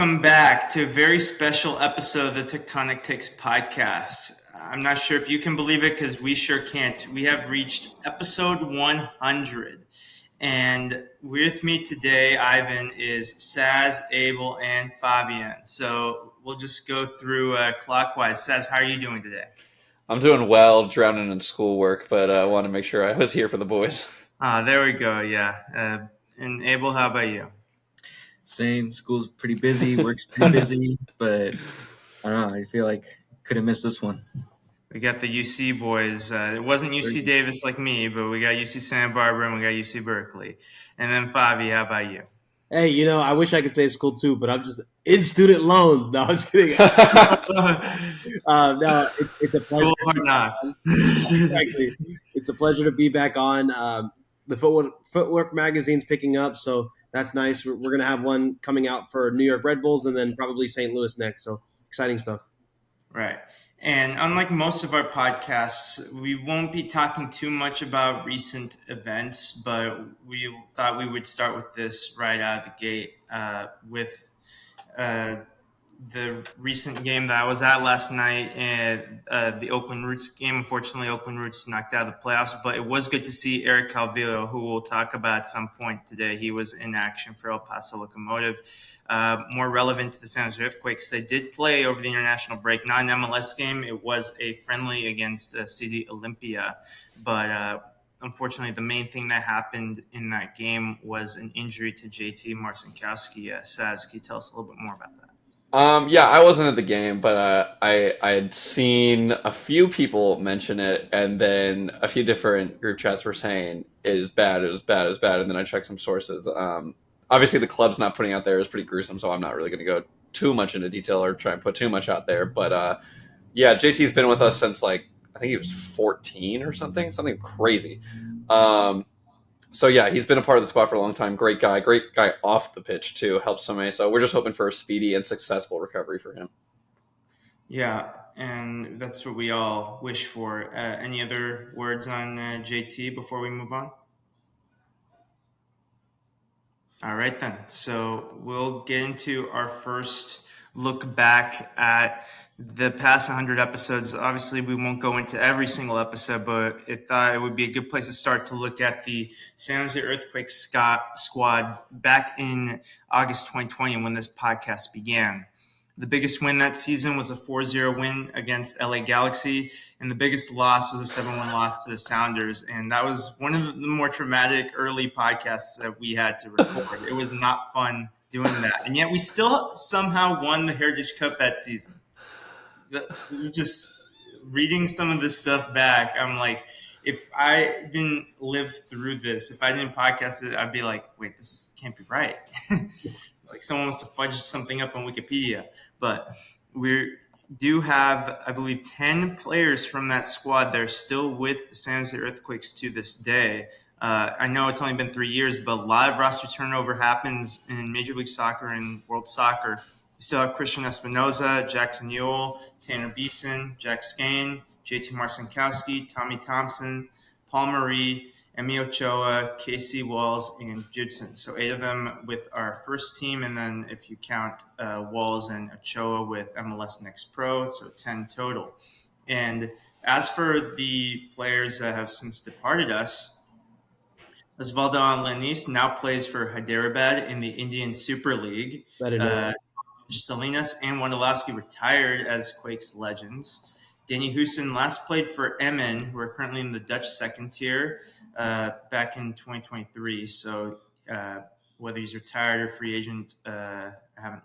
Welcome back to a very special episode of the Tectonic Takes podcast. I'm not sure if you can believe it because we sure can't. We have reached episode 100. And with me today, Ivan, is Saz, Abel, and Fabian. So we'll just go through clockwise. Saz, how are you doing today? I'm doing well, drowning in schoolwork, but I want to make sure I was here for the boys. There we go. Yeah. And Abel, how about you? Same. School's pretty busy, work's pretty busy, but I don't know. I feel like couldn't miss this one. We got the UC boys. It wasn't UC Davis like me, but we got UC Santa Barbara and we got UC Berkeley. And then Favi, how about you? Hey, I wish I could say school too, but I'm just in student loans. No, I'm just kidding. No, it's a pleasure. School of Hard Knocks. Exactly. It's a pleasure to be back on. The Footwork magazine's picking up, so that's nice. We're going to have one coming out for New York Red Bulls and then probably St. Louis next. So exciting stuff. Right. And unlike most of our podcasts, we won't be talking too much about recent events, but we thought we would start with this right out of the gate with the recent game that I was at last night, and the Oakland Roots game. Unfortunately, Oakland Roots knocked out of the playoffs, but it was good to see Eric Calvillo, who we'll talk about at some point today. He was in action for El Paso Locomotive. More relevant to the San Jose Earthquakes, they did play over the international break, not an MLS game. It was a friendly against CD Olympia, but unfortunately, the main thing that happened in that game was an injury to JT Marcinkowski. Saz, can you tell us a little bit more about that? Yeah, I wasn't at the game, but I had seen a few people mention it, and then a few different group chats were saying it is bad, it was bad, it was bad, and then I checked some sources. Obviously, the club's not putting out there is pretty gruesome, so I'm not really going to go too much into detail or try and put too much out there. But yeah, JT's been with us since I think he was 14 or something crazy. So yeah, he's been a part of the squad for a long time. Great guy off the pitch too. Helps so many. So we're just hoping for a speedy and successful recovery for him. Yeah, and that's what we all wish for. Any other words on JT before we move on? All right then. So we'll get into our first look back at the past 100 episodes. Obviously, we won't go into every single episode, but I thought it would be a good place to start to look at the San Jose Earthquake squad back in August 2020 when this podcast began. The biggest win that season was a 4-0 win against LA Galaxy, and the biggest loss was a 7-1 loss to the Sounders. And that was one of the more traumatic early podcasts that we had to record. It was not fun doing that. And yet we still somehow won the Heritage Cup that season. It was just reading some of this stuff back. I'm like, if I didn't live through this, if I didn't podcast it, I'd be like, wait, this can't be right. Like someone wants to fudge something up on Wikipedia. But we do have, I believe, 10 players from that squad that are still with the San Jose Earthquakes to this day. I know it's only been 3 years, but a lot of roster turnover happens in Major League Soccer and World Soccer. We still have Christian Espinoza, Jackson Ewell, Tanner Beeson, Jack Skane, JT Marcinkowski, Tommy Thompson, Paul Marie, Emi Ochoa, Casey Walls, and Judson. So 8 of them with our first team, and then if you count Walls and Ochoa with MLS Next Pro, so 10 total. And as for the players that have since departed us, Osvaldo Alanis now plays for Hyderabad in the Indian Super League. Salinas and Wondolowski retired as Quakes legends. Danny Houston last played for Emmen, who are currently in the Dutch second tier, back in 2023. So whether he's retired or free agent, I haven't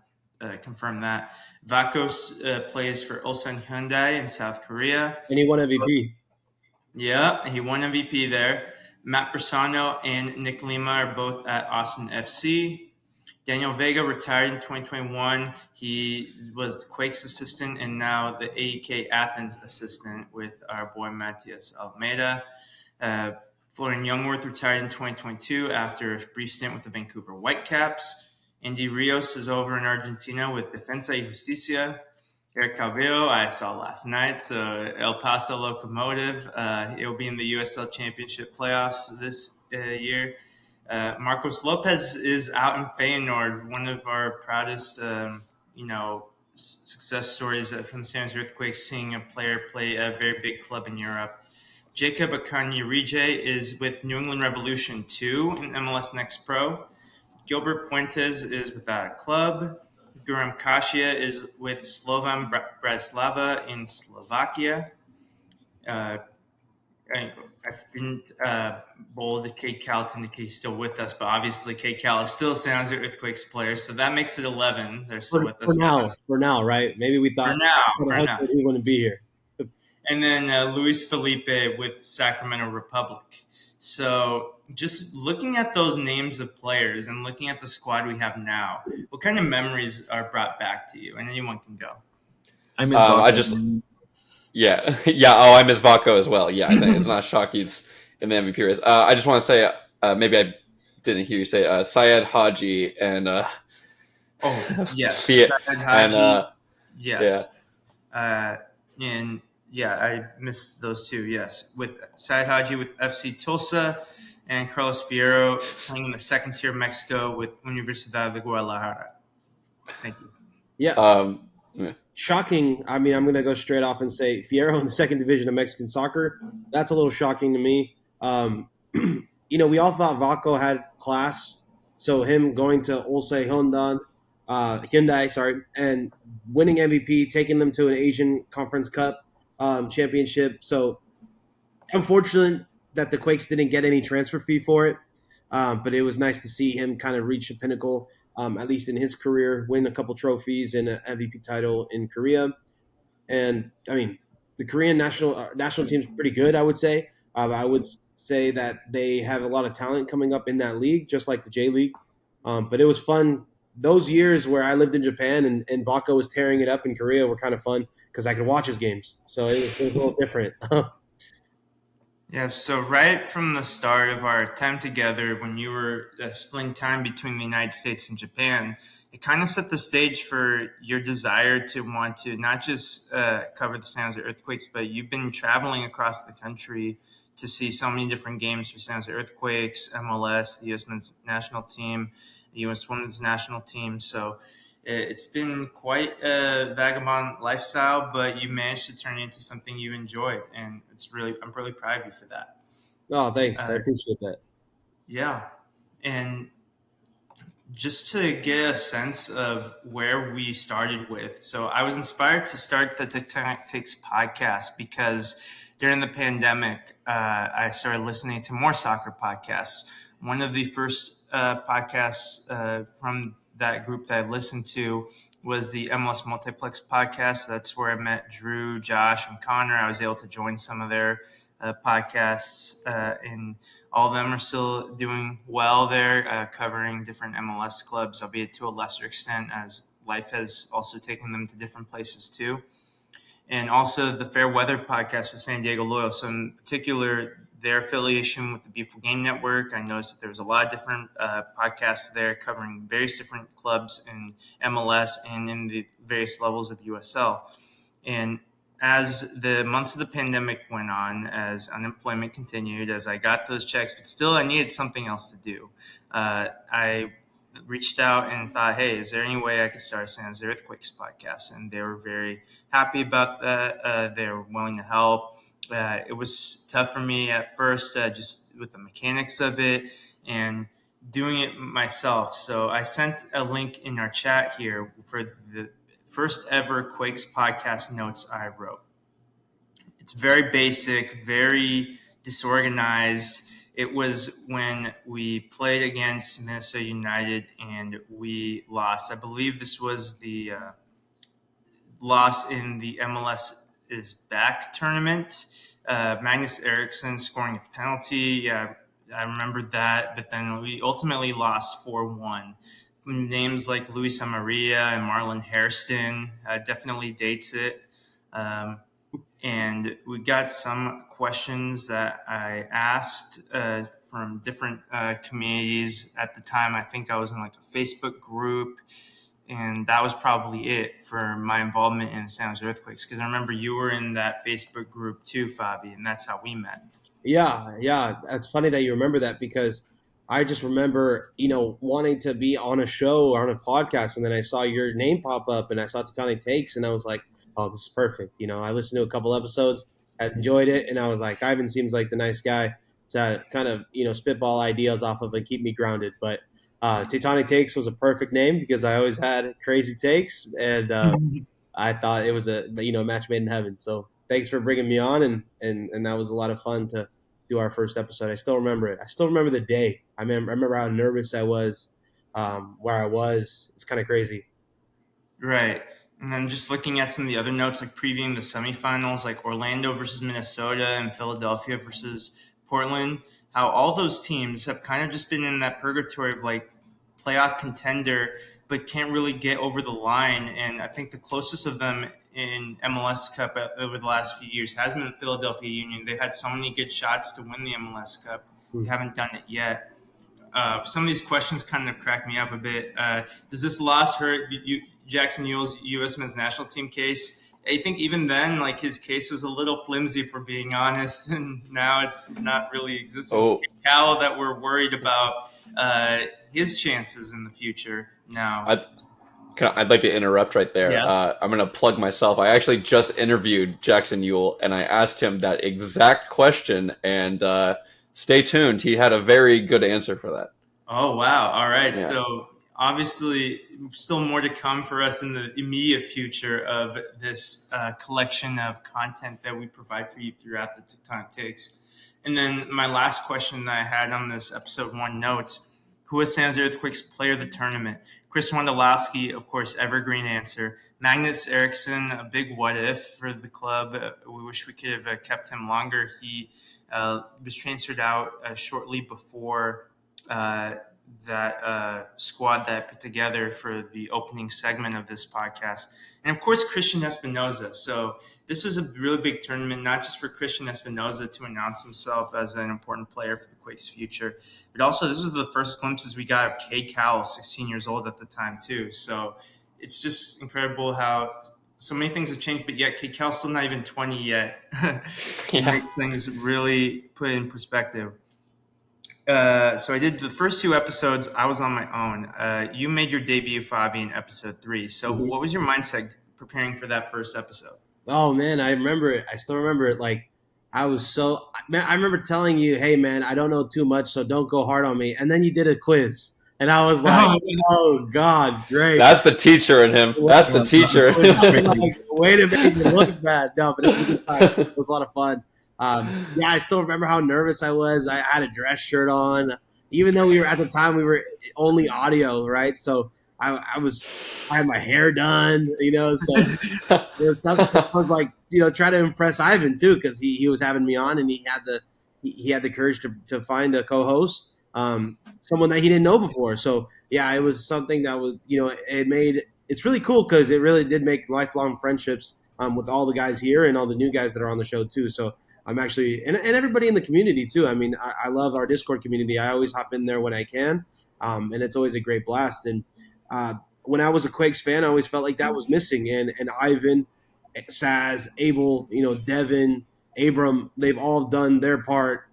confirmed that. Vakos plays for Ulsan Hyundai in South Korea. And he won MVP. Yeah, he won MVP there. Matt Bersano and Nick Lima are both at Austin FC. Daniel Vega retired in 2021. He was the Quakes assistant and now the AEK Athens assistant with our boy Matias Almeida. Florian Youngworth retired in 2022 after a brief stint with the Vancouver Whitecaps. Andy Rios is over in Argentina with Defensa y Justicia. Eric Calvillo, I saw last night. So El Paso Locomotive. He'll be in the USL Championship playoffs this year. Marcos Lopez is out in Feyenoord, one of our proudest, success stories from San Jose Earthquakes, seeing a player play a very big club in Europe. Jacob Akanyi-Rije is with New England Revolution 2 in MLS Next Pro. Gilbert Fuentes is with that club. Guram Kasia is with Slovan Bratislava in Slovakia. I didn't bold Kate Cal to indicate he's still with us, but obviously Kate Cal is still a San Jose Earthquakes player, so that makes it 11. They're still with us. For now, right? Maybe we thought for now. he wouldn't be here. And then Luis Felipe with Sacramento Republic. So just looking at those names of players and looking at the squad we have now, what kind of memories are brought back to you? And anyone can go. I miss Yeah. Oh, I miss Vaco as well. Yeah, I think it's not shocking he's in the MVP race. I just want to say, maybe I didn't hear you say Syed Haji and yes, Syed Haji, and yes, and yeah, I missed those two. Yes, with Syed Haji with FC Tulsa and Carlos Fierro playing in the second tier of Mexico with Universidad de Guadalajara. Thank you. Yeah. Shocking. I mean, I'm going to go straight off and say Fierro in the second division of Mexican soccer. That's a little shocking to me. We all thought Vaco had class. So him going to Ulsan Hyundai, and winning MVP, taking them to an Asian Conference Cup championship. So unfortunate that the Quakes didn't get any transfer fee for it. But it was nice to see him kind of reach the pinnacle, at least in his career, win a couple trophies and an MVP title in Korea. And I mean, the Korean national team is pretty good, I would say. I would say that they have a lot of talent coming up in that league, just like the J League. But it was fun. Those years where I lived in Japan and Baco was tearing it up in Korea were kind of fun because I could watch his games. So it was a little different. Yeah, so right from the start of our time together, when you were splitting time between the United States and Japan, it kind of set the stage for your desire to want to not just cover the San Jose Earthquakes, but you've been traveling across the country to see so many different games for San Jose Earthquakes, MLS, the U.S. men's national team, the U.S. women's national team. So it's been quite a vagabond lifestyle, but you managed to turn it into something you enjoyed, and I'm really proud of you for that. Oh, thanks. I appreciate that. Yeah, and just to get a sense of where we started with, so I was inspired to start the Tectonic Takes podcast because during the pandemic, I started listening to more soccer podcasts. One of the first podcasts from that group that I listened to was the MLS Multiplex podcast. That's where I met Drew, Josh, and Connor. I was able to join some of their podcasts, and all of them are still doing well there, covering different MLS clubs, albeit to a lesser extent, as life has also taken them to different places too. And also the Fair Weather podcast with San Diego Loyal. So in particular, their affiliation with the Beautiful Game Network. I noticed that there was a lot of different podcasts there covering various different clubs in MLS and in the various levels of USL. And as the months of the pandemic went on, as unemployment continued, as I got those checks, but still I needed something else to do. I reached out and thought, hey, is there any way I could start a San Jose Earthquakes podcast? And they were very happy about that. They were willing to help. It was tough for me at first, just with the mechanics of it and doing it myself. So I sent a link in our chat here for the first ever Quakes podcast notes I wrote. It's very basic, very disorganized. It was when we played against Minnesota United and we lost. I believe this was the loss in the MLS is Back tournament. Magnus Eriksson scoring a penalty. Yeah, I remembered that. But then we ultimately lost 4-1. Names like Luis Amaria and Marlon Hairston definitely dates it. And we got some questions that I asked from different communities. At the time, I think I was in like a Facebook group. And that was probably it for my involvement in the San Jose Earthquakes. Because I remember you were in that Facebook group too, Favi, and that's how we met. Yeah. That's funny that you remember that because I just remember, wanting to be on a show or on a podcast, and then I saw your name pop up, and I saw Tectonic Takes, and I was like, "Oh, this is perfect." I listened to a couple episodes, I enjoyed it, and I was like, "Ivan seems like the nice guy to kind of spitball ideas off of and keep me grounded." But Tectonic Takes was a perfect name because I always had crazy takes, and I thought it was a match made in heaven. So thanks for bringing me on, and that was a lot of fun to do our first episode. I still remember it. I still remember the day. I remember how nervous I was, where I was. It's kind of crazy. Right. And then just looking at some of the other notes, like previewing the semifinals, like Orlando versus Minnesota and Philadelphia versus Portland, how all those teams have kind of just been in that purgatory of like playoff contender, but can't really get over the line. And I think the closest of them in MLS Cup over the last few years has been the Philadelphia Union. They've had so many good shots to win the MLS Cup. They haven't done it yet. Some of these questions kind of crack me up a bit. Does this loss hurt Jackson Yule's U.S. men's national team case? I think even then, like his case was a little flimsy, for being honest, and now it's not really existing. It's Cal that we're worried about his chances in the future now. I'd like to interrupt right there. Yes. I'm going to plug myself. I actually just interviewed Jackson Yule, and I asked him that exact question, and stay tuned. He had a very good answer for that. Oh, wow. All right. Yeah. So obviously still more to come for us in the immediate future of this collection of content that we provide for you throughout the Tectonic Takes. And then my last question that I had on this episode 1 notes, who was San Jose Earthquakes player of the tournament? Chris Wondolowski, of course, evergreen answer. Magnus Eriksson, a big what if for the club. We wish we could have kept him longer. He was transferred out shortly before that squad that I put together for the opening segment of this podcast. And of course, Christian Espinoza. So this is a really big tournament, not just for Christian Espinoza to announce himself as an important player for the Quakes' future, but also this was the first glimpses we got of Kay Cowell, 16 years old at the time too. So it's just incredible how so many things have changed, but yet Kay Cowell's still not even 20 yet. Yeah. Makes things really put in perspective. So I did the first 2 episodes. I was on my own. You made your debut, Favi, in episode 3. So what was your mindset preparing for that first episode? Oh man, I remember it. I still remember it. Like I remember telling you, "Hey man, I don't know too much, so don't go hard on me." And then you did a quiz, and I was like, "Oh God, great!" That's the teacher in him. That's the teacher. Like, way to make me look bad. No, but it was a good time. It was a lot of fun. Yeah, I still remember how nervous I was. I had a dress shirt on, even though we were only audio, right? So I had my hair done, so it was something. I was like, trying to impress Ivan too, because he was having me on, and he had the courage to find a co-host, someone that he didn't know before. So yeah, it was something that was, it's really cool because it really did make lifelong friendships with all the guys here and all the new guys that are on the show too. So I'm actually, and everybody in the community too. I mean, I love our Discord community. I always hop in there when I can, and it's always a great blast. And when I was a Quakes fan, I always felt like that was missing. And Ivan, Saz, Abel, Devin, Abram, they've all done their part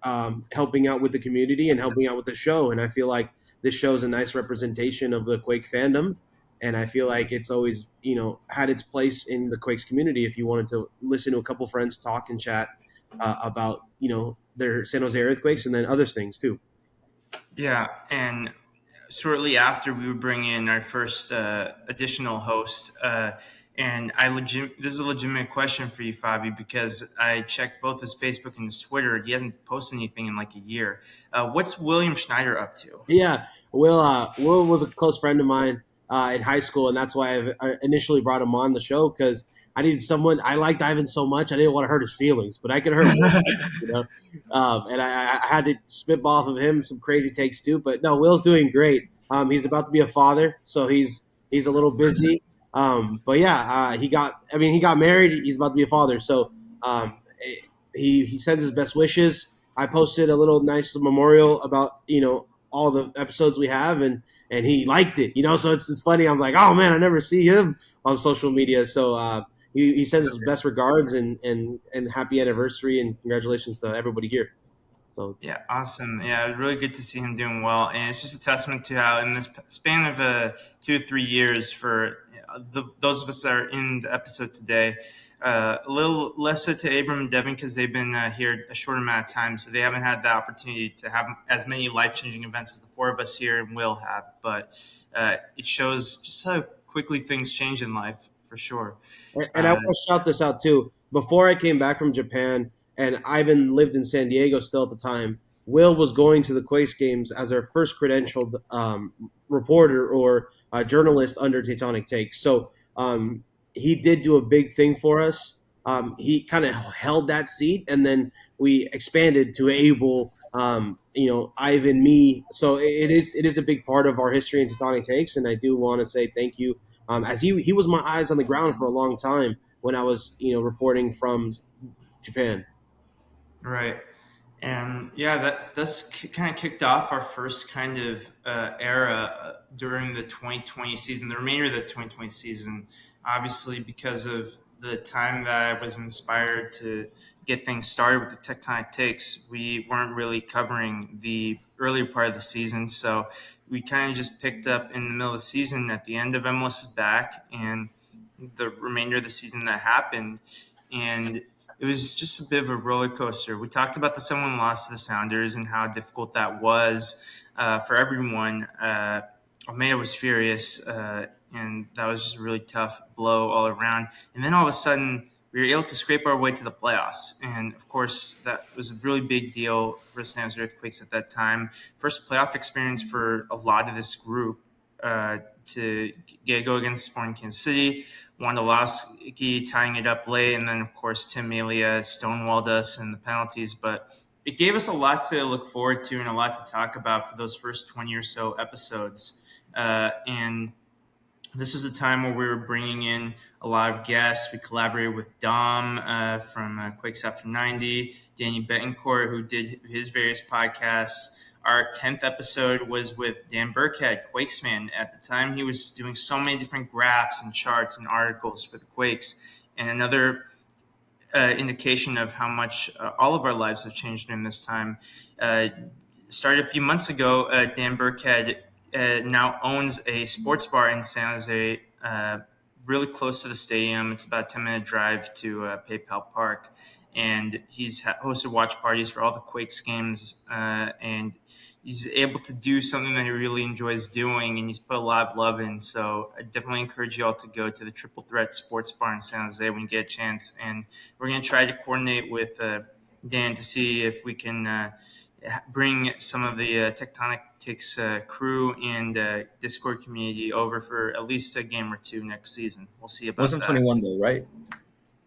helping out with the community and helping out with the show. And I feel like this show is a nice representation of the Quake fandom. And I feel like it's always, had its place in the Quakes community if you wanted to listen to a couple friends talk and chat about, their San Jose Earthquakes and then other things too. Yeah, and shortly after we would bring in our first additional host, and this is a legitimate question for you, Favi, because I checked both his Facebook and his Twitter. He hasn't posted anything in like a year. What's William Schneider up to? Yeah, Will was a close friend of mine in high school, and that's why I initially brought him on the show because I needed someone. I liked Ivan so much, I didn't want to hurt his feelings, but I could hurt him, and I had to spitball off of him some crazy takes too. But no, Will's doing great. He's about to be a father, so he's a little busy. But yeah, he got married. He's about to be a father, so he sends his best wishes. I posted a little nice memorial about all the episodes we have, and he liked it. So it's funny. I'm like, oh man, I never see him on social media. So he sends his best regards and happy anniversary and congratulations to everybody here. So Yeah, awesome. Yeah, really good to see him doing well, and it's just a testament to how in this span of 2 or 3 years for those of us that are in the episode today, a little less so to Abram and Devin because they've been here a short amount of time, so they haven't had the opportunity to have as many life-changing events as the four of us here and will have. But it shows just how quickly things change in life, for sure. And I want to shout this out too. Before I came back from Japan, and Ivan lived in San Diego still at the time, Will was going to the Quakes games as our first credentialed reporter or journalist under Tectonic Takes. So he did do a big thing for us. He kind of held that seat, and then we expanded to Abel, Ivan, me. So it is a big part of our history in Tectonic Takes, and I do want to say thank you as he was my eyes on the ground for a long time when I was reporting from Japan. Right. And yeah, that's kind of kicked off our first kind of era during the 2020 season, the remainder of the 2020 season, obviously because of the time that I was inspired to get things started with the Tectonic Takes. We weren't really covering the earlier part of the season, so we kind of just picked up in the middle of the season at the end of MLS is back and the remainder of the season that happened. And it was just a bit of a roller coaster. We talked about the 7-1 loss to the Sounders and how difficult that was for everyone. Almeida was furious, and that was just a really tough blow all around. And then all of a sudden, we were able to scrape our way to the playoffs. And of course, that was a really big deal for the San Jose Earthquakes at that time. First playoff experience for a lot of this group to go against Sporting Kansas City. Wondolowski tying it up late, and then, of course, Tim Melia stonewalled us in the penalties. But it gave us a lot to look forward to and a lot to talk about for those first 20 or so episodes. And this was a time where we were bringing in a lot of guests. We collaborated with Dom from Quakes After 90, Danny Betancourt, who did his various podcasts. Our 10th episode was with Dan Burkhead, Quakes fan. At the time, he was doing so many different graphs and charts and articles for the Quakes. And another indication of how much all of our lives have changed during this time started a few months ago. Dan Burkhead now owns a sports bar in San Jose, really close to the stadium. It's about a 10-minute drive to PayPal Park. And he's hosted watch parties for all the Quakes games, and he's able to do something that he really enjoys doing, and he's put a lot of love in. So I definitely encourage you all to go to the Triple Threat Sports Bar in San Jose when you get a chance. And we're going to try to coordinate with Dan to see if we can bring some of the Tectonic Takes crew and Discord community over for at least a game or two next season. We'll see about Wasn't that. 21 though, right?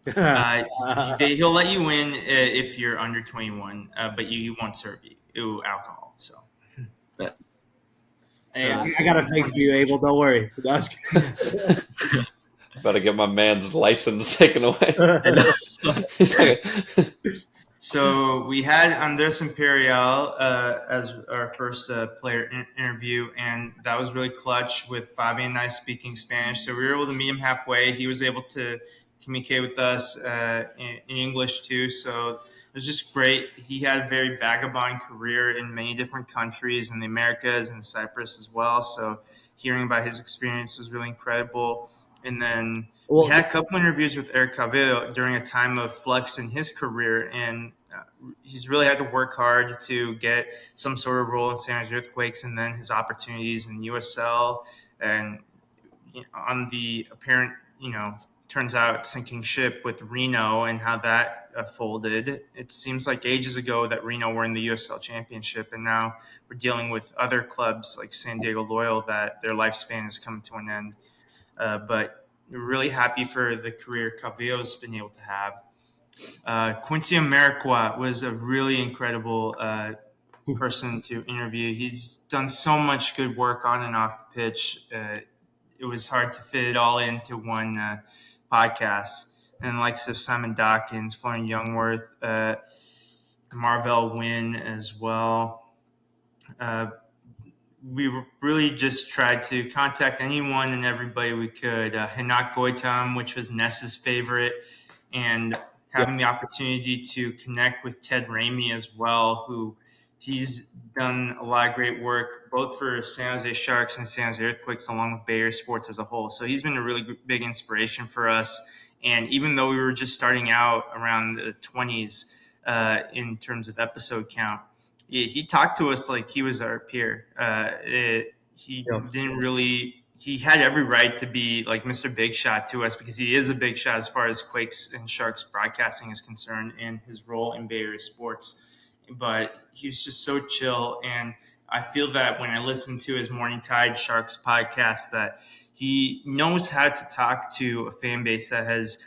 He'll let you in if you're under 21, but you won't serve you alcohol. So, Hey, I got a fake for you, Abel. Don't worry. Better get my man's license taken away. So we had Andres Imperial as our first player interview, and that was really clutch with Favi and I speaking Spanish. So we were able to meet him halfway. He was able to communicate with us in English too. So it was just great. He had a very vagabond career in many different countries in the Americas and Cyprus as well. So hearing about his experience was really incredible. And then we had a couple interviews with Eric Cavill during a time of flux in his career, and he's really had to work hard to get some sort of role in San Jose Earthquakes, and then his opportunities in USL and on the apparent, turns out sinking ship with Reno and how that folded. It seems like ages ago that Reno were in the USL Championship, and now we're dealing with other clubs like San Diego Loyal that their lifespan has come to an end. But we're really happy for the career Cavillo's been able to have. Quincy Amarikwa was a really incredible person to interview. He's done so much good work on and off the pitch. It was hard to fit it all into one podcast. And likes of Simon Dawkins, Florian Youngworth, Marvell Wynn as well. We really just tried to contact anyone and everybody we could. Hinak Goitam, which was Ness's favorite, and having the opportunity to connect with Ted Ramey as well, who he's done a lot of great work both for San Jose Sharks and San Jose Earthquakes, along with Bay Area sports as a whole. So he's been a really big inspiration for us. And even though we were just starting out around the 20s in terms of episode count, he talked to us like he was our peer. He didn't really. He had every right to be like Mr. Big Shot to us because he is a big shot as far as Quakes and Sharks broadcasting is concerned and his role in Bay Area sports. But he's just so chill, and I feel that when I listen to his Morning Tide Sharks podcast, that he knows how to talk to a fan base that has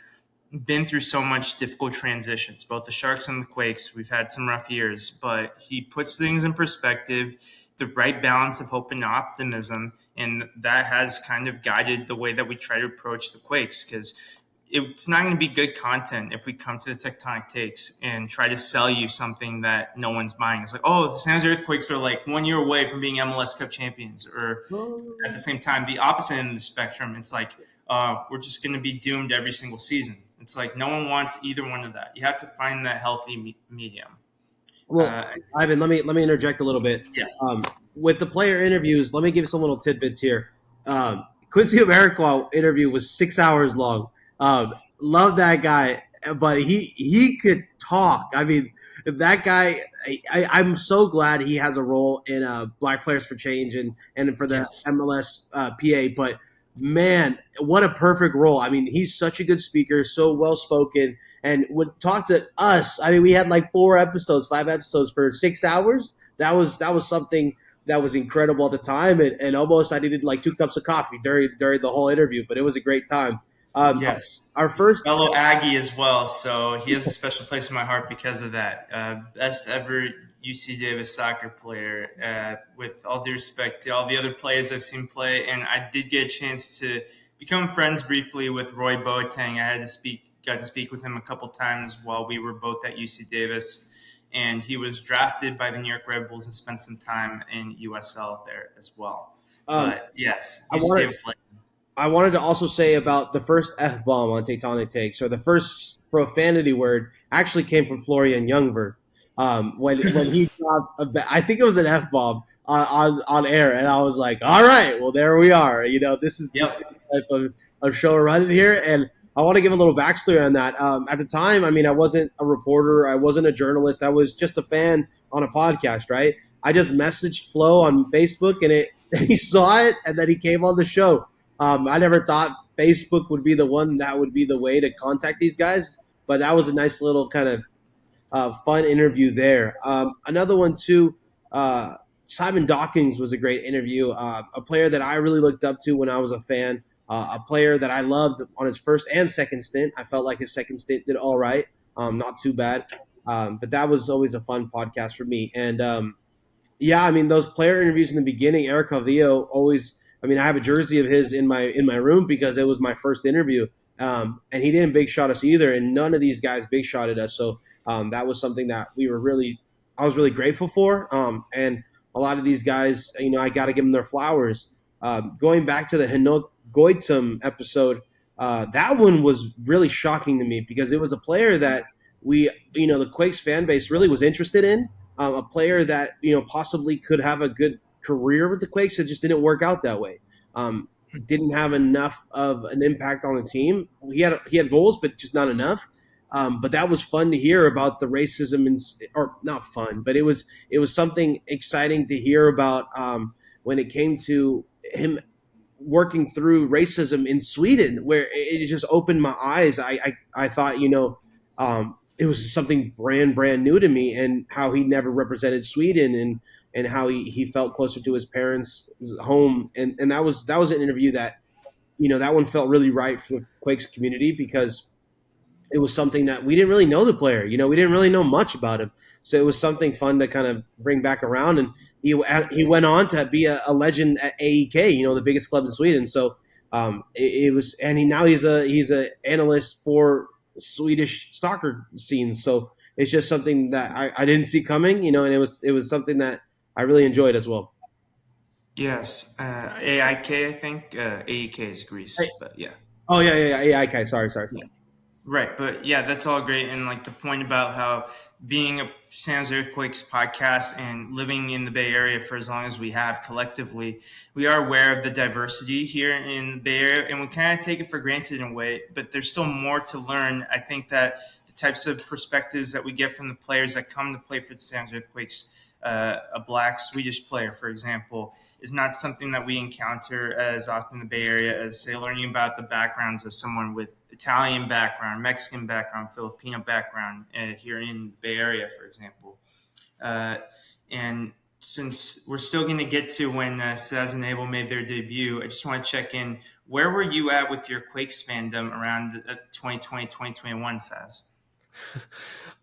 been through so much difficult transitions, both the Sharks and the Quakes. We've had some rough years, but he puts things in perspective, the right balance of hope and optimism, and that has kind of guided the way that we try to approach the Quakes, because it's not going to be good content if we come to the Tectonic Takes and try to sell you something that no one's buying. It's like, oh, the San Jose Earthquakes are like 1 year away from being MLS Cup champions. Or at the same time, the opposite end of the spectrum, it's like, we're just going to be doomed every single season. It's like no one wants either one of that. You have to find that healthy medium. Well, Ivan, let me interject a little bit. Yes. With the player interviews, let me give some little tidbits here. Quincy Amarikwa interview was 6 hours long. Love that guy, but he could talk. I mean, that guy. I'm so glad he has a role in Black Players for Change and for the MLS PA. But man, what a perfect role. I mean, he's such a good speaker, so well spoken, and would talk to us. I mean, we had like 5 episodes for 6 hours. That was something that was incredible at the time, and almost I needed like 2 cups of coffee during the whole interview. But it was a great time. Yes, our first fellow Aggie as well, so he has a special place in my heart because of that. Best ever UC Davis soccer player. With all due respect to all the other players I've seen play, and I did get a chance to become friends briefly with Roy Boateng. I got to speak with him a couple times while we were both at UC Davis, and he was drafted by the New York Red Bulls and spent some time in USL there as well. But yes, UC Davis legend. I wanted to also say about the first F-bomb on Tectonic Takes, or the first profanity word, actually came from Florian Jungwirth. When he dropped I think it was an F-bomb on air, and I was like, all right, well, there we are. You know, this is the type of show we're running here, and I want to give a little backstory on that. At the time, I mean, I wasn't a reporter. I wasn't a journalist. I was just a fan on a podcast, right? I just messaged Flo on Facebook, and he saw it, and then he came on the show. I never thought Facebook would be the one that would be the way to contact these guys, but that was a nice little kind of fun interview there. Another one too, Simon Dawkins was a great interview, a player that I really looked up to when I was a fan, a player that I loved on his first and second stint. I felt like his second stint did all right, not too bad, but that was always a fun podcast for me. And yeah, I mean, those player interviews in the beginning, Eric Calvillo always – I mean, I have a jersey of his in my room because it was my first interview, and he didn't big shot us either, and none of these guys big shotted us. So that was something that I was really grateful for. And a lot of these guys, you know, I got to give them their flowers. Going back to the Hinok Goitom episode, that one was really shocking to me because it was a player that the Quakes fan base really was interested in, a player that possibly could have a good career with the Quakes. It just didn't work out that way. Didn't have enough of an impact on the team. He had goals, but just not enough. But that was fun to hear about the racism, or not fun, but it was something exciting to hear about when it came to him working through racism in Sweden, where it just opened my eyes. I thought, it was something brand new to me, and how he never represented Sweden, and how he felt closer to his parents' home. And that was an interview that, that one felt really right for the Quakes community, because it was something that we didn't really know the player. We didn't really know much about him. So it was something fun to kind of bring back around. And he went on to be a legend at AEK, the biggest club in Sweden. So it was, and he's a analyst for Swedish soccer scene. So it's just something that I didn't see coming, and it was something that I really enjoyed as well. Yes, AIK, I think. AEK is Greece, but yeah. Oh yeah, AIK. Sorry. Yeah. Right, but yeah, that's all great. And like the point about how being a San Jose Earthquakes podcast and living in the Bay Area for as long as we have collectively, we are aware of the diversity here in the Bay Area, and we kind of take it for granted in a way. But there's still more to learn. I think that the types of perspectives that we get from the players that come to play for the San Jose Earthquakes, a Black Swedish player, for example, is not something that we encounter as often in the Bay Area as, say, learning about the backgrounds of someone with Italian background, Mexican background, Filipino background here in the Bay Area, for example. And since we're still going to get to when Saz and Abel made their debut, I just want to check in. Where were you at with your Quakes fandom around 2020, 2021, Saz?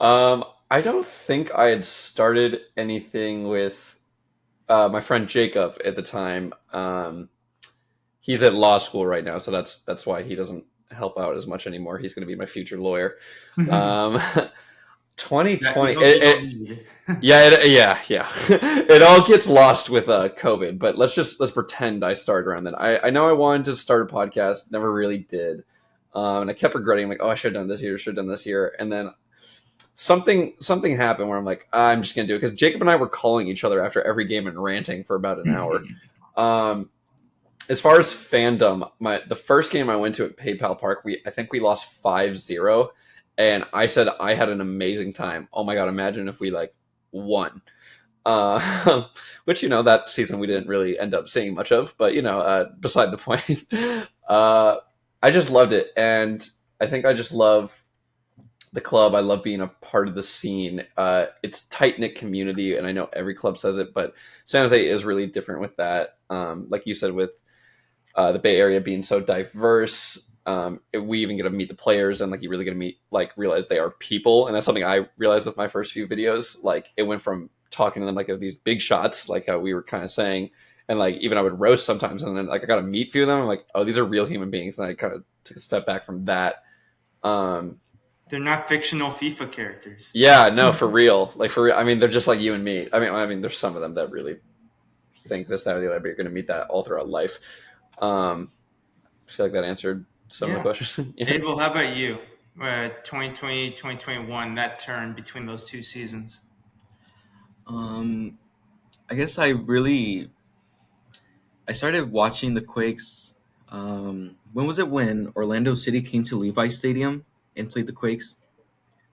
I don't think I had started anything with my friend Jacob at the time. He's at law school right now, so that's why he doesn't help out as much anymore. He's going to be my future lawyer. 2020, yeah. It all gets lost with COVID, but let's pretend I started around then. I know I wanted to start a podcast, never really did, and I kept regretting, like, oh, I should have done this year, and then something happened where I'm like, I'm just gonna do it, because Jacob and I were calling each other after every game and ranting for about an hour. As far as fandom, the first game I went to at PayPal Park, I think we lost 5-0, and I said I had an amazing time. Oh my god, imagine if we like won. Which, that season we didn't really end up seeing much of, but beside the point. I just loved it, and I think I just love the club. I love being a part of the scene. It's tight-knit community, and I know every club says it, but San Jose is really different with that. Like you said, with the Bay Area being so diverse, we even get to meet the players, and like you really get to realize they are people, and that's something I realized with my first few videos. Like, it went from talking to them like these big shots, like how we were kind of saying, and like even I would roast sometimes, and then like I got to meet a few of them. I'm like, oh, these are real human beings, and I kind of took a step back from that. They're not fictional FIFA characters. Yeah, no, for real. Like, for real. I mean, they're just like you and me. I mean, there's some of them that really think this, that, or the other, but you're going to meet that all throughout life. I feel like that answered some of the questions. Yeah. Abel, how about you? 2020, 2021, that turn between those two seasons. I guess I started watching the Quakes. When was it when Orlando City came to Levi Stadium and played the Quakes?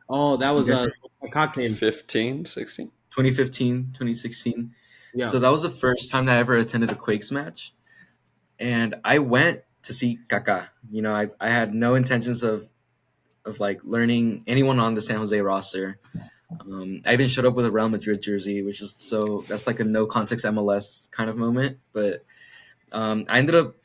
Oh, that was a cocktail. 15, 16? 2015, 2016. Yeah. So that was the first time that I ever attended a Quakes match. And I went to see Kaká. I had no intentions of like learning anyone on the San Jose roster. I even showed up with a Real Madrid jersey, which is that's like a no context MLS kind of moment. But I ended up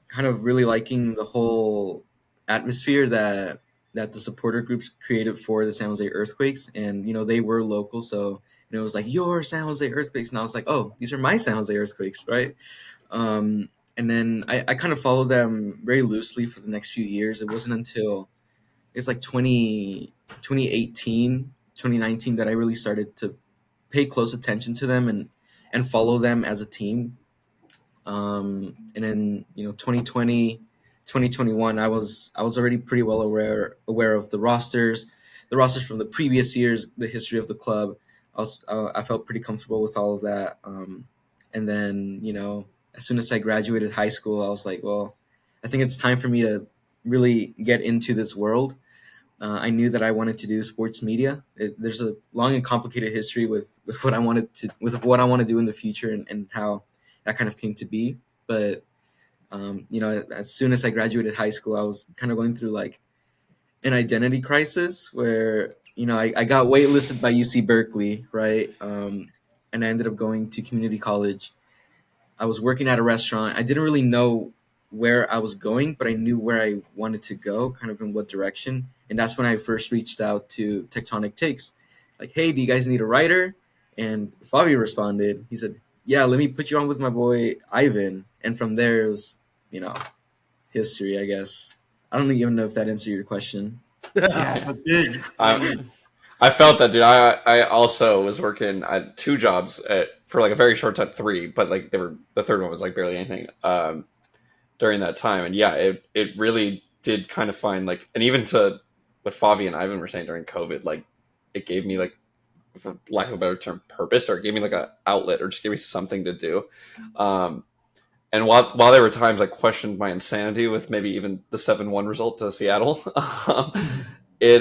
kind of really liking the whole atmosphere that the supporter groups created for the San Jose Earthquakes. And, they were local. So, it was like, your San Jose Earthquakes. And I was like, oh, these are my San Jose Earthquakes, right? And then I kind of followed them very loosely for the next few years. It wasn't until it's like 2018, 2019 that I really started to pay close attention to them and follow them as a team. And then 2020, 2021, I was already pretty well aware of the rosters from the previous years, the history of the club. I felt pretty comfortable with all of that. And then as soon as I graduated high school, I was like, well, I think it's time for me to really get into this world. I knew that I wanted to do sports media. There's a long and complicated history with what I want to do in the future and how that kind of came to be. But as soon as I graduated high school, I was kind of going through like an identity crisis where I got waitlisted by UC Berkeley, right? And I ended up going to community college. I was working at a restaurant. I didn't really know where I was going, but I knew where I wanted to go, kind of in what direction. And that's when I first reached out to Tectonic Takes. Like, hey, do you guys need a writer? And Favi responded. He said, yeah, let me put you on with my boy Ivan. And from there, it was, history, I guess. I don't even know if that answered your question. Yeah, it did. I felt that, dude. I also was working at 2 jobs for like a very short time, 3, but like the third one was like barely anything during that time. And yeah, it really did kind of find like, and even to what Favi and Ivan were saying during COVID, like it gave me like, for lack of a better term, purpose, or it gave me like a outlet, or just gave me something to do. And while there were times I questioned my insanity with maybe even the 7-1 result to Seattle, it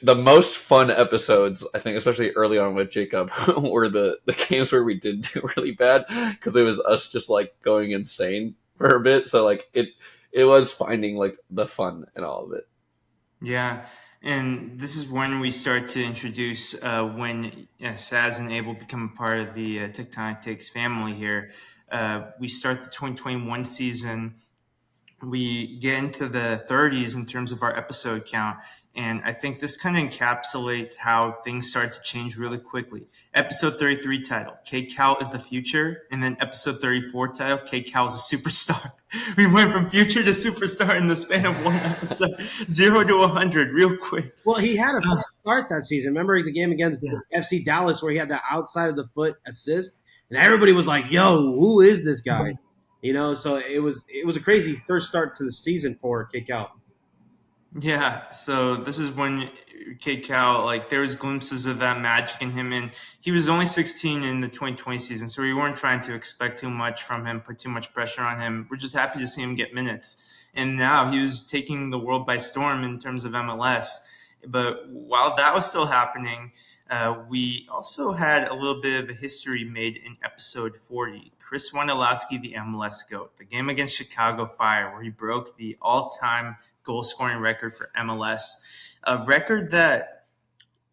the most fun episodes, I think, especially early on with Jacob, were the games where we did do really bad, because it was us just like going insane for a bit. So like it was finding like the fun in all of it. Yeah, and this is when we start to introduce when Saz and Abel become a part of the Tectonic Takes family here. We start the 2021 season. We get into the 30s in terms of our episode count. And I think this kind of encapsulates how things start to change really quickly. Episode 33 title, K-Cal is the future. And then episode 34 title, K-Cal is a superstar. We went from future to superstar in the span of one episode, 0 to 100 real quick. Well, he had a fast start that season. Remember the game against FC Dallas where he had the outside of the foot assist? And everybody was like, yo, who is this guy? So it was a crazy first start to the season for K-Cal. Yeah, so this is when K-Cal, like, there was glimpses of that magic in him, and he was only 16 in the 2020 season, so we weren't trying to expect too much from him, put too much pressure on him. We're just happy to see him get minutes. And now he was taking the world by storm in terms of MLS. But while that was still happening, we also had a little bit of a history made in episode 40. Chris Wondolowski, the MLS GOAT, the game against Chicago Fire, where he broke the all-time goal-scoring record for MLS, a record that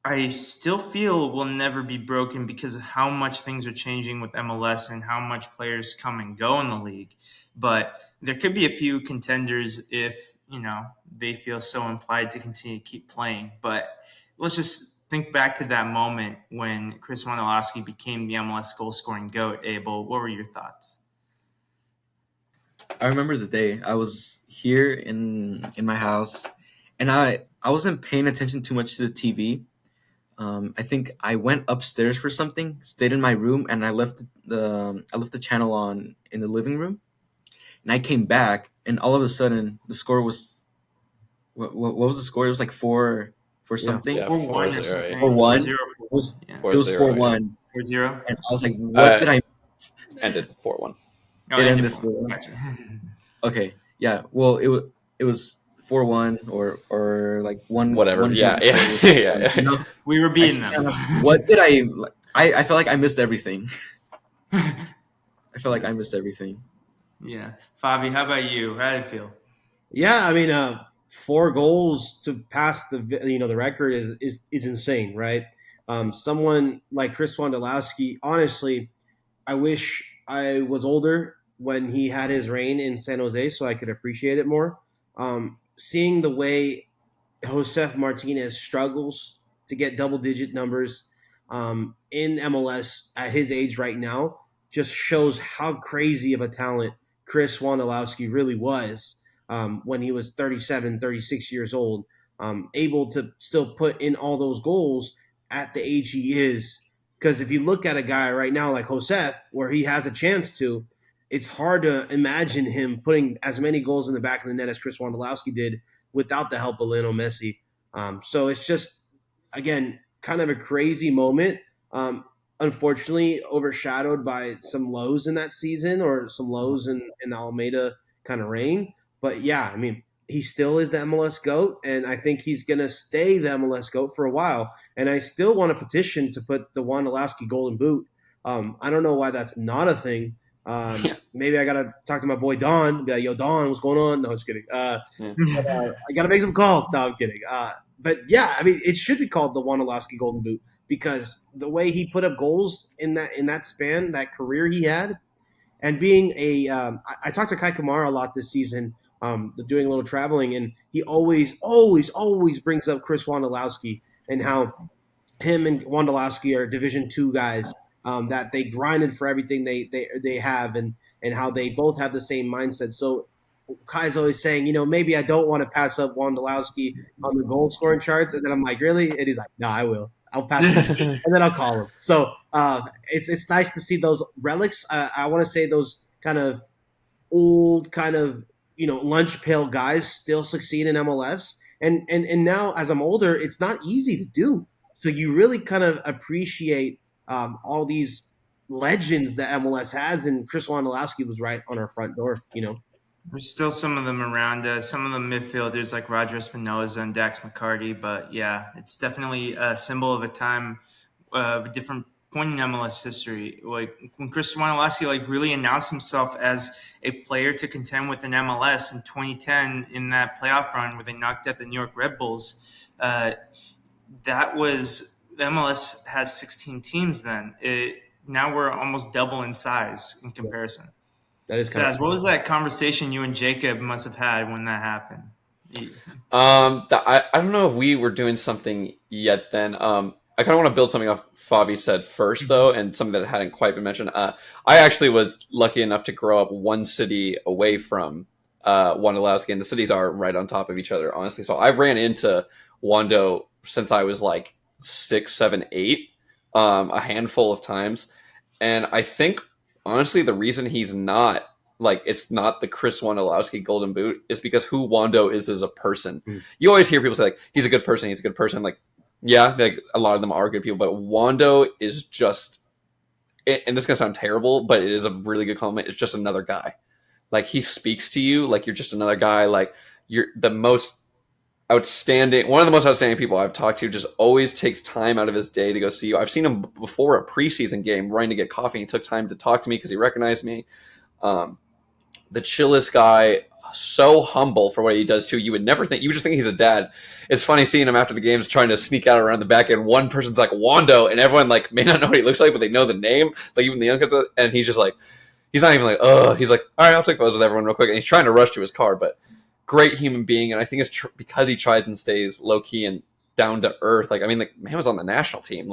I still feel will never be broken because of how much things are changing with MLS and how much players come and go in the league. But there could be a few contenders if, they feel so implied to continue to keep playing. But let's just think back to that moment when Chris Wondolowski became the MLS goal-scoring GOAT. Abel, what were your thoughts? I remember the day I was here in my house, and I wasn't paying attention too much to the TV. I think I went upstairs for something, stayed in my room, and I left the channel on in the living room. And I came back, and all of a sudden the score was what was the score? It was like 4 for something. Yeah, 4-1 or 4-0, something. 4-1. 0-4. It was Yeah. it was 4-1, 4-0. and I was like, "What did I?" Ended 4-1. Oh, It yeah, ended 4-1. 4-1. Gotcha. Okay, yeah. Well, it was 4-1 or like one Whatever. one Yeah. goal. Yeah. We were beating them. What did I felt like I missed everything. I felt like I missed everything. Yeah. Favi, how about you? How did it feel? Yeah, I mean, 4 goals to pass the record is insane, right? Someone like Chris Wondolowski, honestly, I wish I was older when he had his reign in San Jose so I could appreciate it more. Seeing the way Josef Martinez struggles to get double-digit numbers in MLS at his age right now just shows how crazy of a talent Chris Wondolowski really was when he was 37, 36 years old, able to still put in all those goals at the age he is. Because if you look at a guy right now like Josef, where he has a chance to, it's hard to imagine him putting as many goals in the back of the net as Chris Wondolowski did without the help of Lionel Messi. So it's just, again, kind of a crazy moment. Unfortunately, overshadowed by some lows in that season or some lows in the Almeida kind of reign. But yeah, I mean, he still is the MLS GOAT, and I think he's going to stay the MLS GOAT for a while. And I still want to petition to put the Wondolowski Golden Boot. I don't know why that's not a thing. Maybe I got to talk to my boy Don. Be like, yo, Don, what's going on? No, I'm just kidding. I got to make some calls. No, I'm kidding. But yeah, I mean, it should be called the Wondolowski Golden Boot because the way he put up goals in that span, that career he had, and being I talked to Kai Kamara a lot this season, doing a little traveling, and he always brings up Chris Wondolowski and how him and Wondolowski are Division II guys. That they grinded for everything they have, and how they both have the same mindset. So Kai's always saying, maybe I don't want to pass up Wondolowski on the goal scoring charts, and then I'm like, really? And he's like, no, I will. I'll pass him, and then I'll call him. So it's nice to see those relics. I want to say those kind of old, kind of lunch pail guys still succeed in MLS. And now as I'm older, it's not easy to do. So you really kind of appreciate all these legends that MLS has, and Chris Wondolowski was right on our front door. There's still some of them around. Some of the midfielders like Roger Espinoza and Dax McCarty, but yeah, it's definitely a symbol of a time of a different point in MLS history. Like when Chris Wondolowski really announced himself as a player to contend with an MLS in 2010 in that playoff run where they knocked out the New York Red Bulls. That was the MLS has 16 teams then. Now we're almost double in size in comparison. That is Saz, what was that conversation you and Jacob must have had when that happened? I don't know if we were doing something yet then. I kind of want to build something off Favi said first, though, and something that hadn't quite been mentioned. I actually was lucky enough to grow up one city away from Wondolowski, and the cities are right on top of each other, honestly. So I've ran into Wando since I was like 6, 7, 8, a handful of times. And I think, honestly, the reason he's not it's not the Chris Wondolowski Golden Boot is because who Wando is as a person. You always hear people say he's a good person. He's a good person. Yeah, a lot of them are good people, but Wando is just, and this is gonna sound terrible, but it is a really good compliment. It's just another guy. He speaks to you like you're just another guy. You're the most outstanding, one of the most outstanding people I've talked to. Just always takes time out of his day to go see you. I've seen him before a preseason game running to get coffee. He took time to talk to me because he recognized me. The chillest guy, so humble for what he does too. You would never think, you would just think he's a dad. It's funny seeing him after the games trying to sneak out around the back end. One person's like Wando, and everyone may not know what he looks like, but they know the name. Even the young kids, and he's just he's not even ugh. He's like, all right, I'll take photos with everyone real quick, and he's trying to rush to his car, but great human being. And I think it's because he tries and stays low key and down to earth. Man was on the national team.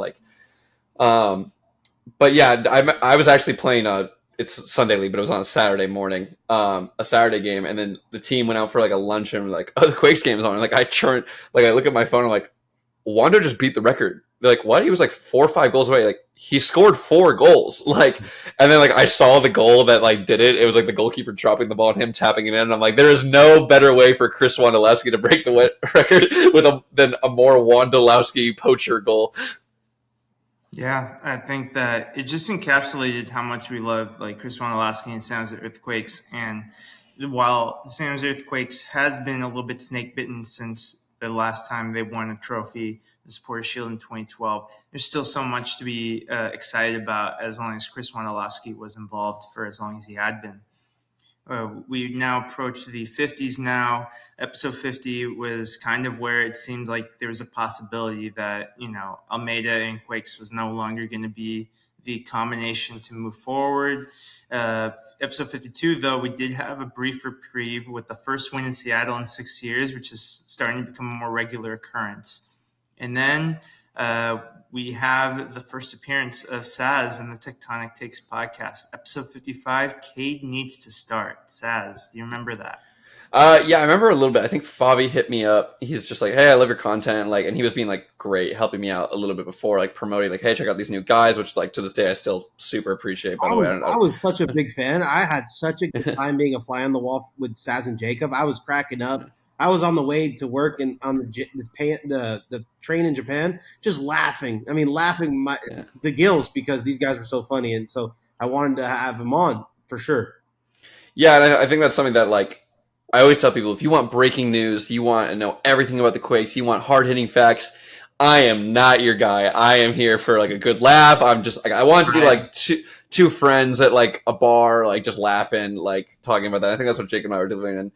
But yeah, I was actually playing it's Sunday league, but it was on a Saturday morning, a Saturday game, and then the team went out for a lunch, and oh, the Quakes game is on. And I look at my phone, and Wando just beat the record. They're like, what? He was 4 or 5 goals away. He scored 4 goals. And then I saw the goal that did it. It was the goalkeeper dropping the ball and him tapping it in. And I'm like, there is no better way for Chris Wondolowski to break the record than a more Wondolowski poacher goal. Yeah, I think that it just encapsulated how much we love Chris Wondolowski and San Jose Earthquakes. And while the San Jose Earthquakes has been a little bit snake bitten since the last time they won a trophy, the Supporters Shield in 2012, there's still so much to be excited about as long as Chris Wondolowski was involved for as long as he had been. We now approach the 50s now. Episode 50 was kind of where it seemed like there was a possibility that, Almeida and Quakes was no longer going to be the combination to move forward. Episode 52, though, we did have a brief reprieve with the first win in Seattle in 6 years, which is starting to become a more regular occurrence. And then we have the first appearance of Saz in the Tectonic Takes podcast. Episode 55, Cade Needs to Start. Saz, do you remember that? Yeah, I remember a little bit. I think Favi hit me up. He's just hey, I love your content. And he was being great, helping me out a little bit before, promoting, hey, check out these new guys, which to this day I still super appreciate, by the way. I was such a big fan. I had such a good time being a fly on the wall with Saz and Jacob. I was cracking up. I was on the way to work and on the train in Japan, just laughing. Laughing the gills because these guys were so funny, and so I wanted to have them on for sure. Yeah, and I think that's something that I always tell people: if you want breaking news, you want to know everything about the Quakes, you want hard hitting facts. I am not your guy. I am here for a good laugh. I'm just I want to be two friends at a bar, just laughing, talking about that. I think that's what Jake and I were doing, and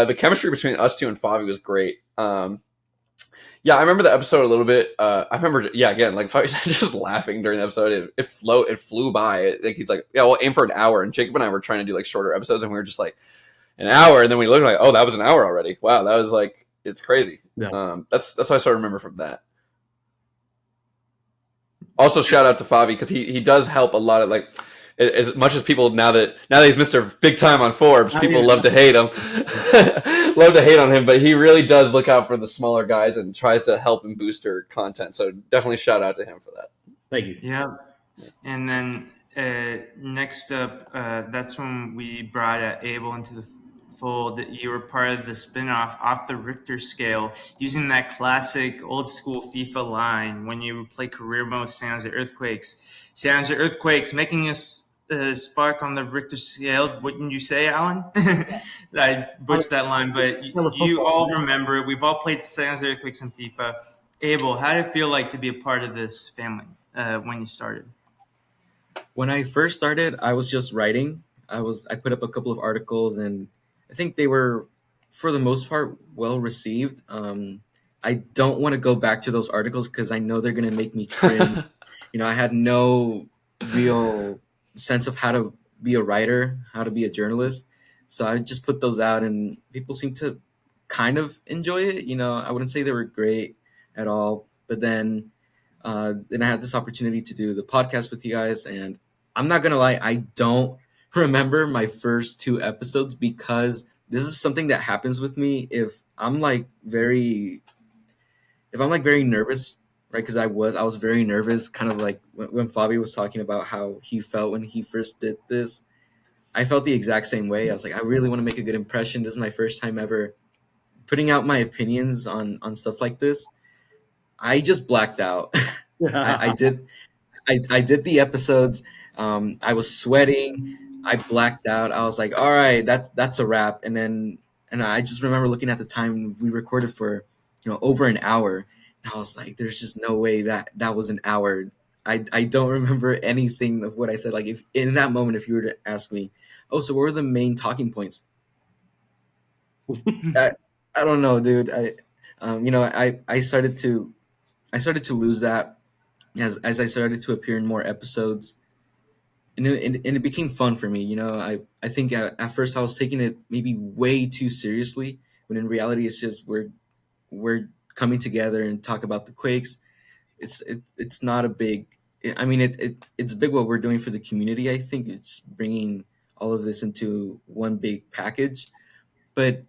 the chemistry between us two and Favi was great. Yeah, I remember the episode a little bit. I remember, again, Favi said, just laughing during the episode. It flew by. He's yeah, we'll aim for an hour. And Jacob and I were trying to do shorter episodes, and we were just an hour. And then we looked oh, that was an hour already. Wow, that was it's crazy. Yeah. That's what I sort of remember from that. Also, shout out to Favi because he does help a lot of as much as people now that he's Mr. Big Time on Forbes, people love to hate him, love to hate on him, but he really does look out for the smaller guys and tries to help and boost their content. So definitely shout out to him for that. Thank you. Yeah. And then next up, that's when we brought Abel into the Fold, you were part of the spinoff Off the Richter Scale, using that classic old school FIFA line when you play career mode San Jose Earthquakes. San Jose Earthquakes making us spark on the Richter scale, wouldn't you say, Alan? I butchered that line, but you all remember it. We've all played San Jose Earthquakes in FIFA. Abel, how did it feel like to be a part of this family when you started? When I first started, I was just writing. I put up a couple of articles, and I think they were, for the most part, well received. I don't want to go back to those articles because I know they're gonna make me cringe. I had no real sense of how to be a writer, how to be a journalist. So I just put those out, and people seem to kind of enjoy it. I wouldn't say they were great at all, but then I had this opportunity to do the podcast with you guys, and I'm not gonna lie, I don't remember my first two episodes because this is something that happens with me if I'm like very nervous, right? Because I was very nervous, kind of like when Favi was talking about how he felt when he first did this. I felt the exact same way. I was like, I really want to make a good impression. This is my first time ever putting out my opinions on stuff like this. I just blacked out. I did I did the episodes. I was sweating. I blacked out. I was like, all right, that's a wrap. And I just remember looking at the time we recorded for, over an hour. And I was like, there's just no way that was an hour. I don't remember anything of what I said. Like if in that moment, if you were to ask me, oh, so what were the main talking points? I don't know, dude. I started to lose that as I started to appear in more episodes, and it became fun for me. I think at first I was taking it maybe way too seriously, when in reality it's just we're coming together and talk about the Quakes. It's not a big. I mean, it's big what we're doing for the community. I think it's bringing all of this into one big package, but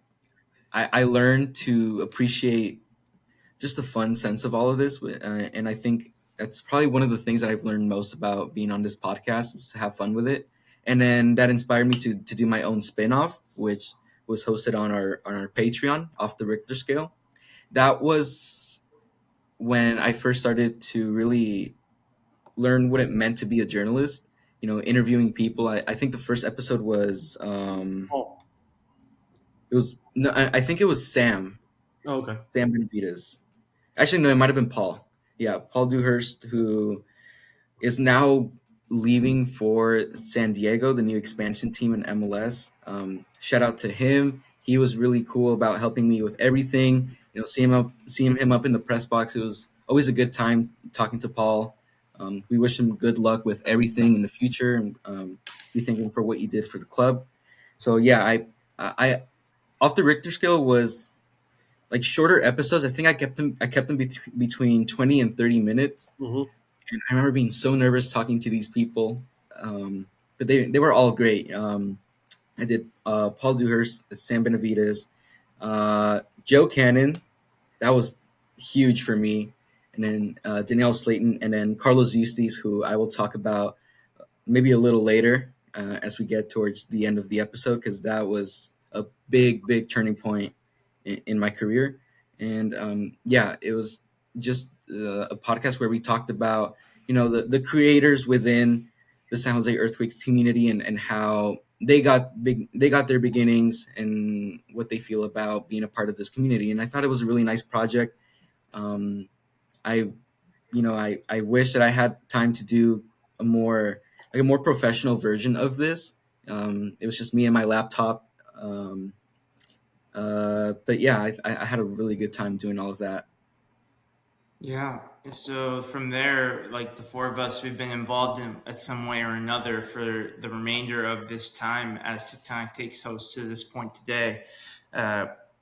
I learned to appreciate just the fun sense of all of this. And I think that's probably one of the things that I've learned most about being on this podcast is to have fun with it. And then that inspired me to do my own spin-off, which was hosted on our Patreon, Off the Richter Scale. That was when I first started to really learn what it meant to be a journalist, interviewing people. I think the first episode was it was no, I think it was Sam. Oh, okay. Sam Benavides. Actually, no, it might have been Paul. Yeah, Paul Dewhurst, who is now leaving for San Diego, the new expansion team in MLS. Shout out to him. He was really cool about helping me with everything. Seeing him up in the press box, it was always a good time talking to Paul. We wish him good luck with everything in the future, and we thank him for what he did for the club. So yeah, I off the Richter scale was like shorter episodes. I think I kept them between 20 and 30 minutes. Mm-hmm. And I remember being so nervous talking to these people. But they were all great. I did Paul Dewhurst, Sam Benavides, Joe Cannon. That was huge for me. And then Danielle Slayton, and then Carlos Eustace, who I will talk about maybe a little later as we get towards the end of the episode, because that was a big turning point in my career. And it was just a podcast where we talked about the creators within the San Jose Earthquakes community, and how they got their beginnings and what they feel about being a part of this community. And I thought it was a really nice project. I wish that I had time to do a more professional version of this. It was just me and my laptop. But yeah, I had a really good time doing all of that. Yeah. So from there, like the four of us, we've been involved in some way or another for the remainder of this time as Tectonic Takes host to this point today.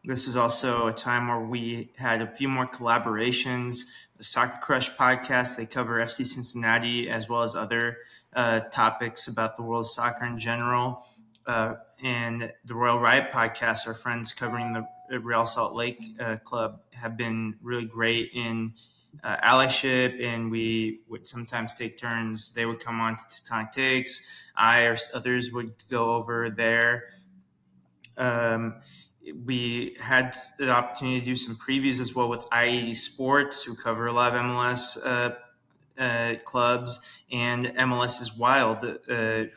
This is also a time where we had a few more collaborations. The Soccer Crush podcast, they cover FC Cincinnati as well as other topics about the world of soccer in general. And the Royal Riot podcast, our friends covering the Real Salt Lake Club, have been really great in allyship, and we would sometimes take turns. They would come on to Tectonic Takes. I or others would go over there. We had the opportunity to do some previews as well with I-80 Sports, who cover a lot of MLS clubs, and MLS is Wild,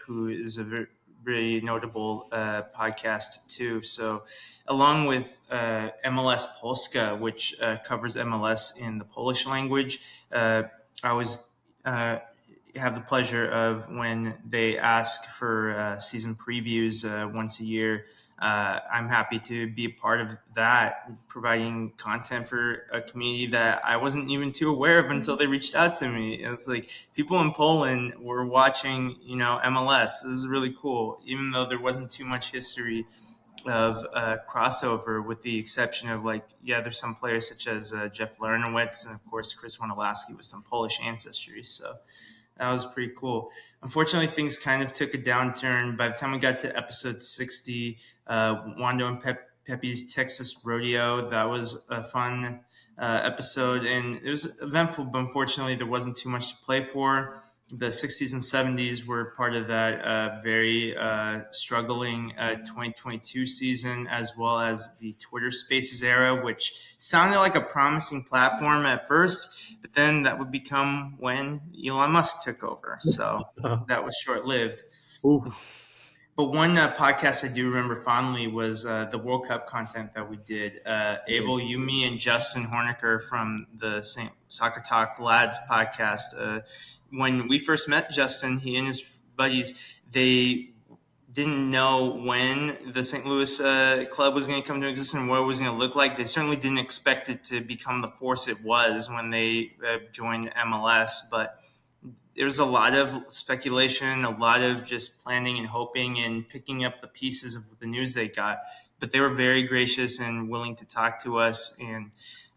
who is a very notable podcast too. So, along with MLS Polska, which covers MLS in the Polish language, I always have the pleasure of, when they ask for season previews once a year, I'm happy to be a part of that, providing content for a community that I wasn't even too aware of until they reached out to me. It's like people in Poland were watching, MLS. This is really cool, even though there wasn't too much history of crossover, with the exception of there's some players such as Jeff Larnowitz and of course Chris Wondolowski with some Polish ancestry. So that was pretty cool. Unfortunately, things kind of took a downturn. By the time we got to episode 60, Wando and Pepe's Texas Rodeo, that was a fun episode, and it was eventful, but unfortunately there wasn't too much to play for. The 60s and 70s were part of that very struggling 2022 season, as well as the Twitter Spaces era, which sounded like a promising platform at first, but then that would become when Elon Musk took over. So that was short-lived. But one podcast I do remember fondly was the World Cup content that we did. Abel, you, me, and Justin Horniker from the St. Soccer Talk Lads podcast. When we first met Justin, he and his buddies, they didn't know when the St. Louis club was going to come to existence and what it was going to look like. They certainly didn't expect it to become the force it was when they joined MLS. But there was a lot of speculation, a lot of just planning and hoping and picking up the pieces of the news they got. But they were very gracious and willing to talk to us and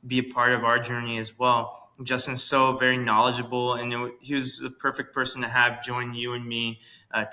be a part of our journey as well. Justin's so very knowledgeable, and he was the perfect person to have join you and me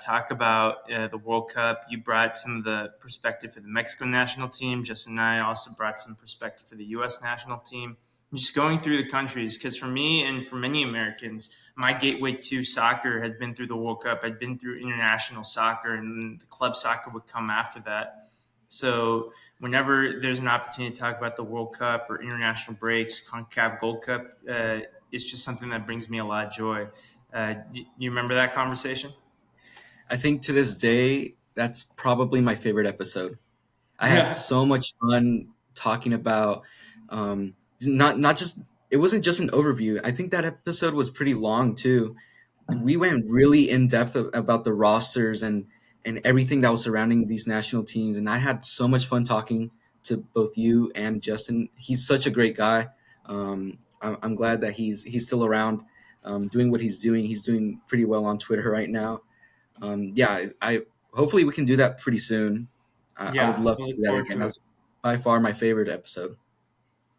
talk about the World Cup. You brought some of the perspective for the Mexico national team. Justin and I also brought some perspective for the U.S. national team. Just going through the countries, because for me and for many Americans, my gateway to soccer had been through the World Cup. I'd been through international soccer, and the club soccer would come after that. So whenever there's an opportunity to talk about the World Cup or international breaks, CONCACAF Gold Cup, it's just something that brings me a lot of joy. You remember that conversation? I think to this day, that's probably my favorite episode. I had so much fun talking about not just, it wasn't just an overview. I think that episode was pretty long too. We went really in depth about the rosters and everything that was surrounding these national teams. And I had so much fun talking to both you and Justin. He's such a great guy. I'm glad that he's still around doing what he's doing. He's doing pretty well on Twitter right now. I hopefully we can do that pretty soon. I would love to do that again. That's by far my favorite episode.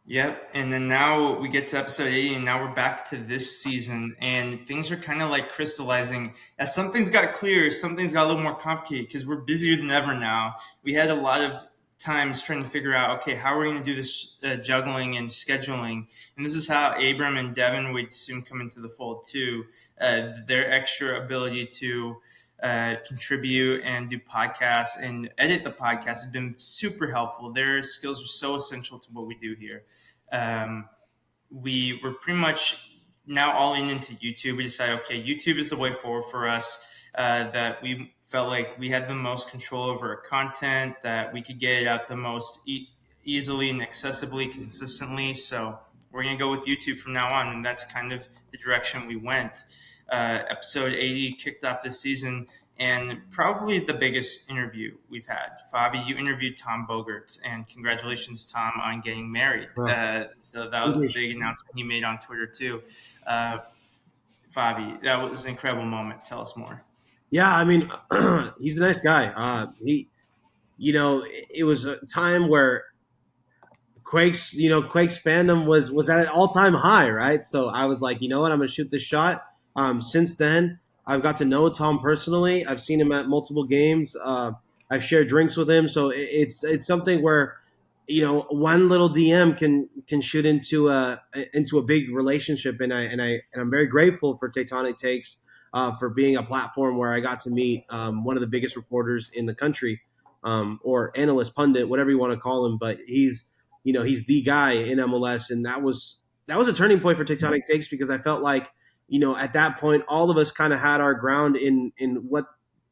Yep. And then now we get to episode 80, and now we're back to this season, and things are kind of like crystallizing. As some things got clear, some things got a little more complicated because we're busier than ever now. We had a lot of times trying to figure out, okay, how are we going to do this juggling and scheduling? And this is how Abram and Devin would soon come into the fold too. Their extra ability to contribute and do podcasts and edit the podcast has been super helpful. Their skills are so essential to what we do here. We were pretty much now all into YouTube. We decided, okay, YouTube is the way forward for us, that we felt like we had the most control over our content, that we could get it out the most easily and accessibly, consistently. So we're going to go with YouTube from now on, and that's kind of the direction we went. Episode 80 kicked off this season, and probably the biggest interview we've had. Favi, you interviewed Tom Bogerts, and congratulations, Tom, on getting married. So that was a big announcement he made on Twitter too. Favi, that was an incredible moment. Tell us more. Yeah, I mean, he's a nice guy. It was a time where Quakes fandom was at an all-time high, right? So I was like, you know what, I'm going to shoot this shot. Since then, I've got to know Tom personally. I've seen him at multiple games. I've shared drinks with him. So it's something where, one little DM can shoot into a big relationship. And I'm very grateful for Tectonic Takes for being a platform where I got to meet one of the biggest reporters in the country. or analyst, pundit, whatever you want to call him. But he's the guy in MLS, and that was a turning point for Tectonic Takes, because I felt like at that point all of us kind of had our ground in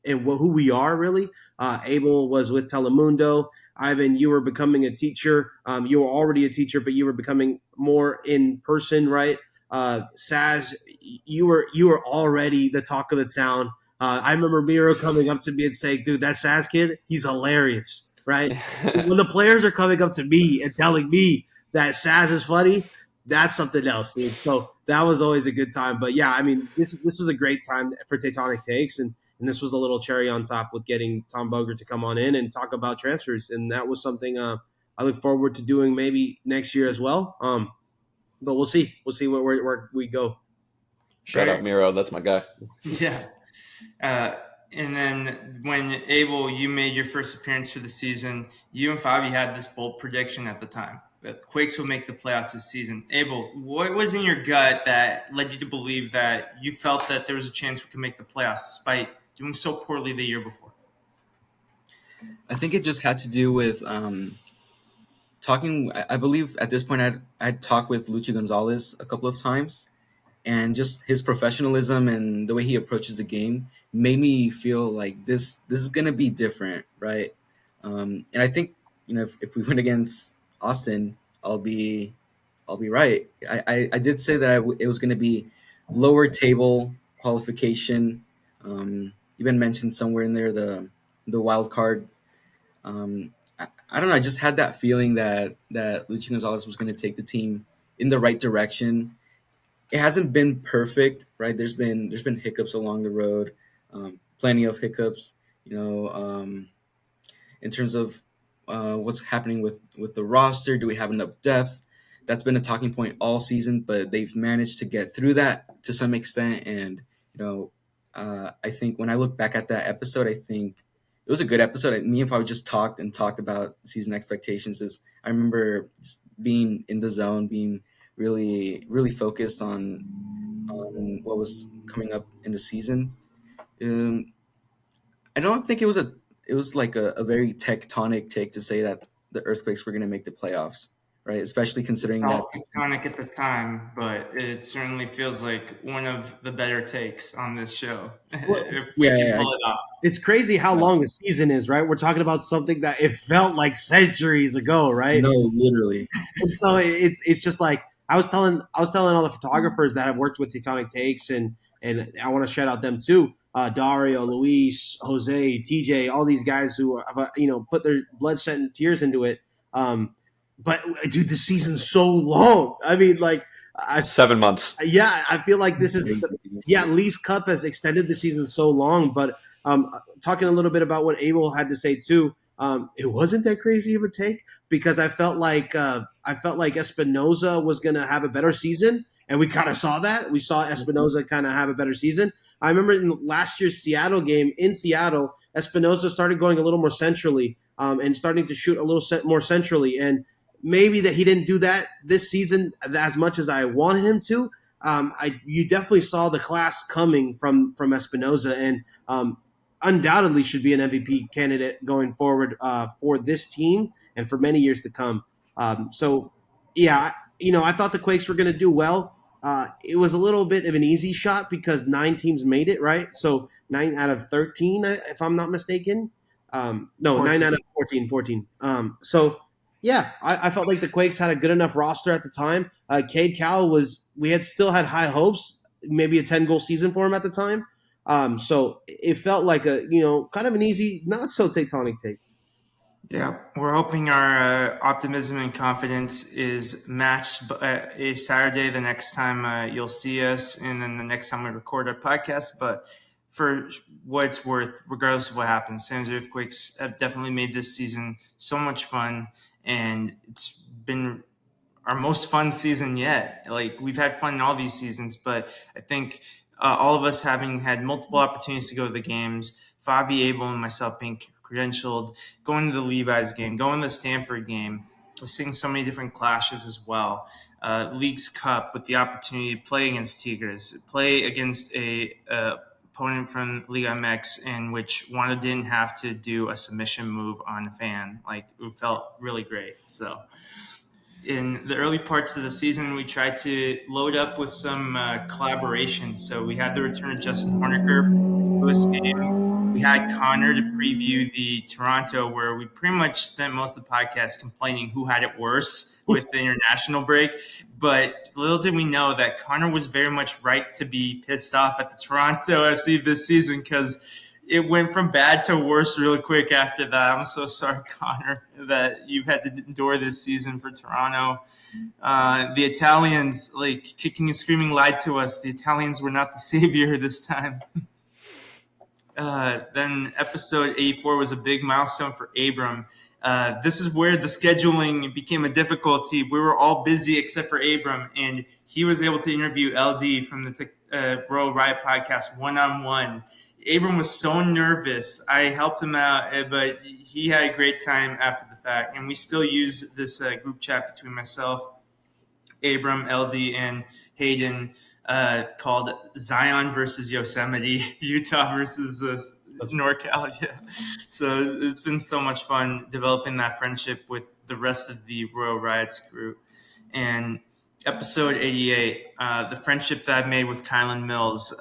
who we are really. Abel was with Telemundo. Ivan, you were becoming a teacher. You were already a teacher, but you were becoming more in person, right? Saz, you were already the talk of the town. I remember Miro coming up to me and saying, "Dude, that Saz kid, he's hilarious." Right? When the players are coming up to me and telling me that Saz is funny, that's something else, dude. So that was always a good time. But yeah, I mean, this was a great time for Tectonic Takes, and this was a little cherry on top with getting Tom Boger to come on in and talk about transfers, and that was something I look forward to doing maybe next year as well. But we'll see where we go. Shout out Miro, that's my guy. Yeah. And then when Abel, you made your first appearance for the season, you and Favi had this bold prediction at the time that Quakes will make the playoffs this season. Abel, what was in your gut that led you to believe that you felt that there was a chance we could make the playoffs despite doing so poorly the year before? I think it just had to do with talking. I believe at this point I'd talked with Luchi Gonzalez a couple of times, and just his professionalism and the way he approaches the game made me feel like this is gonna be different, right? And I think if we win against Austin, I'll be right. I did say that it was gonna be lower table qualification. Even mentioned somewhere in there the wild card. I don't know. I just had that feeling that Luchi Gonzalez was going to take the team in the right direction. It hasn't been perfect, right? There's been hiccups along the road, plenty of hiccups. In terms of what's happening with the roster, do we have enough depth? That's been a talking point all season, but they've managed to get through that to some extent. And I think when I look back at that episode, I think it was a good episode. Me and Fabi just talked about season expectations. I remember being in the zone, being really, really focused on what was coming up in the season. I don't think it was like a very tectonic take to say that the Earthquakes were going to make the playoffs, right? Especially considering that tectonic at the time, but it certainly feels like one of the better takes on this show. If we can pull it off. It's crazy how long the season is, right? We're talking about something that it felt like centuries ago, right? No, literally. And so it's just like I was telling all the photographers that have worked with Tectonic Takes, and I want to shout out them too. Dario, Luis, Jose, TJ, all these guys who have put their blood, sweat, and tears into it. But dude, the season's so long. I mean, like 7 months. Yeah, I feel like this is Lee's Cup has extended the season so long. But talking a little bit about what Abel had to say too, it wasn't that crazy of a take, because I felt like Espinoza was going to have a better season, and we kind of saw that. We saw Espinoza kind of have a better season. I remember in last year's Seattle game in Seattle, Espinoza started going a little more centrally and starting to shoot a little more centrally, and maybe that he didn't do that this season as much as I wanted him to. You definitely saw the class coming from Espinoza, and undoubtedly should be an MVP candidate going forward for this team and for many years to come. So, yeah, I thought the Quakes were going to do well. It was a little bit of an easy shot because 9 teams made it, right? So 9 out of 13, if I'm not mistaken. No, 14. 9 out of 14. So, yeah, I felt like the Quakes had a good enough roster at the time. Cade Cowell still had high hopes, maybe a 10-goal season for him at the time. So it felt like a kind of an easy, not so tectonic take. Yeah, we're hoping our optimism and confidence is matched a Saturday the next time you'll see us, and then the next time we record our podcast. But for what it's worth, regardless of what happens, San Jose Earthquakes have definitely made this season so much fun, and it's been our most fun season yet. Like, we've had fun in all these seasons, but I think all of us having had multiple opportunities to go to the games, Favi, Abel, and myself being credentialed, going to the Levi's game, going to the Stanford game, we're seeing so many different clashes as well. Leagues Cup with the opportunity to play against Tigres, play against a opponent from Liga MX, in which Wanda didn't have to do a submission move on a fan. Like, it felt really great. So in the early parts of the season, we tried to load up with some collaborations. So we had the return of Justin Horniker for the St. Louis game. We had Connor to preview the Toronto, where we pretty much spent most of the podcast complaining who had it worse with the international break. But little did we know that Connor was very much right to be pissed off at the Toronto FC this season, because it went from bad to worse really quick after that. I'm so sorry, Connor, that you've had to endure this season for Toronto. The Italians, like, kicking and screaming, lied to us. The Italians were not the savior this time. Then episode 84 was a big milestone for Abram. This is where the scheduling became a difficulty. We were all busy except for Abram, and he was able to interview LD from the Royal Riot podcast one-on-one. Abram was so nervous. I helped him out, but he had a great time after the fact. And we still use this group chat between myself, Abram, LD, and Hayden, called Zion versus Yosemite, Utah versus NorCal. Yeah. So it's been so much fun developing that friendship with the rest of the Royal Riots crew. And episode 88, the friendship that I've made with Kylan Mills.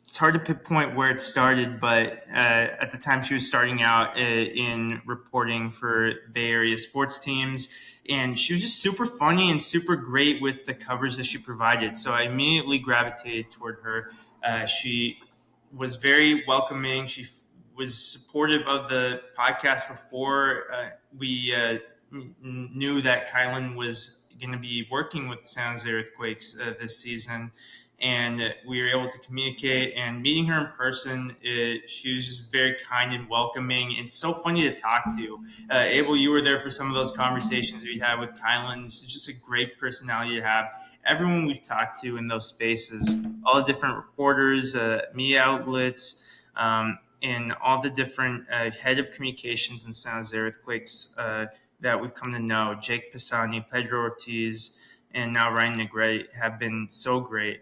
It's hard to pinpoint where it started, but at the time she was starting out in reporting for Bay Area sports teams, and she was just super funny and super great with the covers that she provided. So I immediately gravitated toward her. She was very welcoming. She was supportive of the podcast before we knew that Kylan was going to be working with San Jose Earthquakes this season. And we were able to communicate, and meeting her in person, she was just very kind and welcoming and so funny to talk to. Abel, you were there for some of those conversations we had with Kylan. She's just a great personality to have. Everyone we've talked to in those spaces, all the different reporters, media outlets, and all the different head of communications in San Jose Earthquakes that we've come to know, Jake Pisani, Pedro Ortiz, and now Ryan Negrete, have been so great.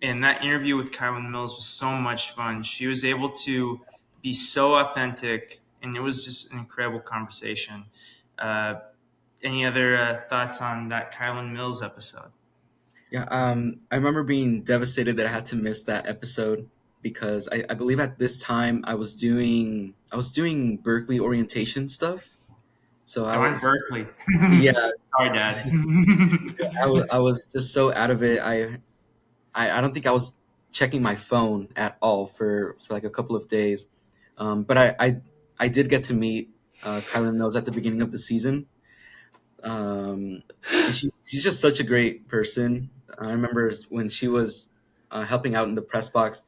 And that interview with Kylan Mills was so much fun. She was able to be so authentic, and it was just an incredible conversation. Any other thoughts on that Kylan Mills episode? Yeah, I remember being devastated that I had to miss that episode because I believe at this time I was doing Berkeley orientation stuff. So I was Berkeley. Yeah. Sorry, Dad. I was just so out of it. I don't think I was checking my phone at all for like a couple of days. But I did get to meet Kylan Mills at the beginning of the season. And she's just such a great person. I remember when she was helping out in the press box,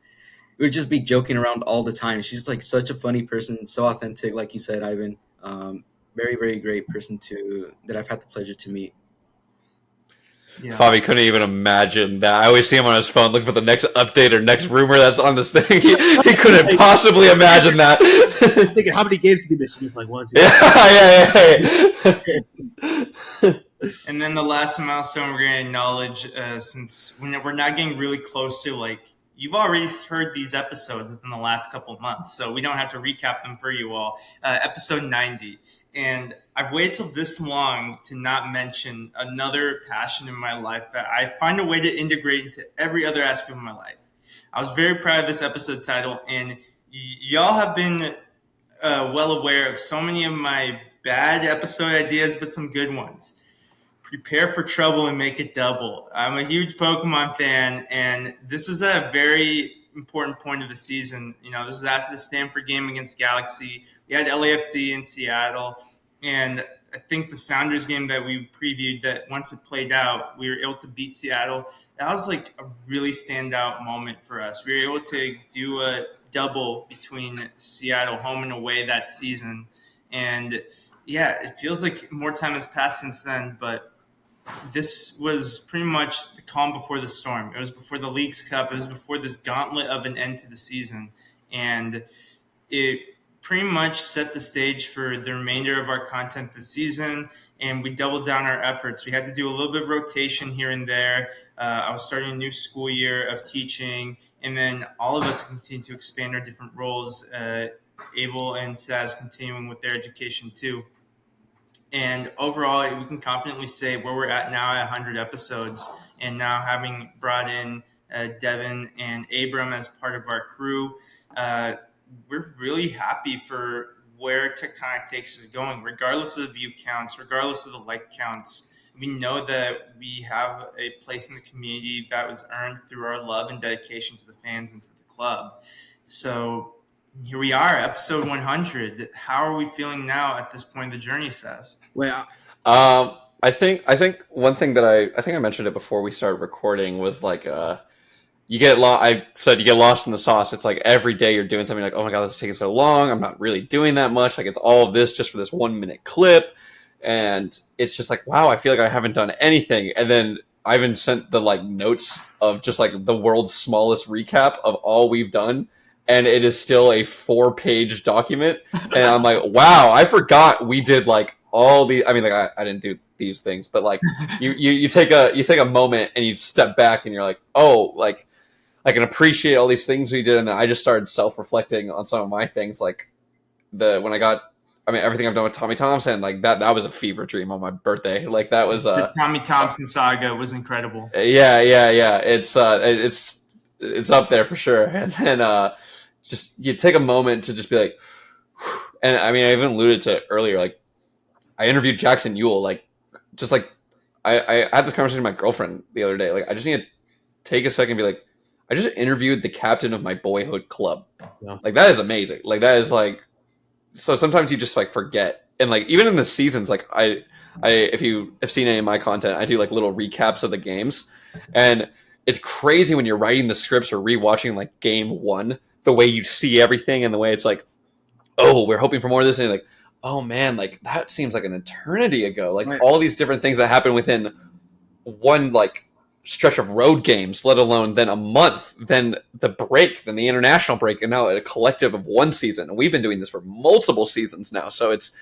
we would just be joking around all the time. She's like such a funny person, so authentic, like you said, Ivan. Very, very great person that I've had the pleasure to meet. Yeah. Favi couldn't even imagine that. I always see him on his phone looking for the next update or next rumor that's on this thing. He couldn't possibly imagine that. I'm thinking, how many games did he miss? He's like, 1, 2. Yeah. And then the last milestone we're going to acknowledge, since we're not getting really close to, like, you've already heard these episodes within the last couple of months, so we don't have to recap them for you all. Episode 90. And I've waited till this long to not mention another passion in my life that I find a way to integrate into every other aspect of my life. I was very proud of this episode title, and y'all have been well aware of so many of my bad episode ideas, but some good ones. Prepare for trouble and make it double. I'm a huge Pokemon fan, and this is a very important point of the season. You know, this is after the Stanford game against Galaxy. We had LAFC in Seattle, and I think the Sounders game that we previewed, that once it played out, we were able to beat Seattle. That was like a really standout moment for us. We were able to do a double between Seattle home and away that season. And yeah, it feels like more time has passed since then, but this was pretty much the calm before the storm. It was before the Leagues Cup. It was before this gauntlet of an end to the season. And it pretty much set the stage for the remainder of our content this season. and we doubled down our efforts. We had to do a little bit of rotation here and there. I was starting a new school year of teaching, and then all of us continued to expand our different roles. Abel and Saz continuing with their education too. And overall, we can confidently say where we're at now at 100 episodes, and now having brought in Devin and Abram as part of our crew, uh, we're really happy for where Tectonic Takes is going, regardless of the view counts, regardless of the like counts. We know that we have a place in the community that was earned through our love and dedication to the fans and to the club. So here we are, episode 100. How are we feeling now at this point in the journey, Says? Well, I think one thing that I think I mentioned it before we started recording was like you get lost. I said you get lost in the sauce. It's like every day you're doing something like, oh my god, this is taking so long. I'm not really doing that much. Like it's all of this just for this 1 minute clip, and it's just like, wow, I feel like I haven't done anything. And then I even sent the like notes of just like the world's smallest recap of all we've done, and it is still a 4-page document. And I'm like, wow, I forgot we did like all the. I mean, like I didn't do these things, but like you take a moment and you step back and you're like, oh, like I can appreciate all these things we did, and then I just started self-reflecting on some of my things, like when I got, I mean, everything I've done with Tommy Thompson, like that was a fever dream on my birthday. Like that was The Tommy Thompson saga was incredible. yeah. It's up there for sure. And then just you take a moment to just be like, and I mean, I even alluded to it earlier, like I interviewed Jackson Ewell, like just like I had this conversation with my girlfriend the other day. Like I just need to take a second and be like, I just interviewed the captain of my boyhood club. Yeah. Like that is amazing. Like that is like, so sometimes you just like forget. And like even in the seasons, like I if you have seen any of my content, I do like little recaps of the games, and it's crazy when you're writing the scripts or rewatching like game one, the way you see everything and the way it's like, oh, we're hoping for more of this, and you're like, oh man, like that seems like an eternity ago. Like Right. all these different things that happen within one like stretch of road games, let alone then a month, then the break, then the international break, and now a collective of one season. And we've been doing this for multiple seasons now. So it's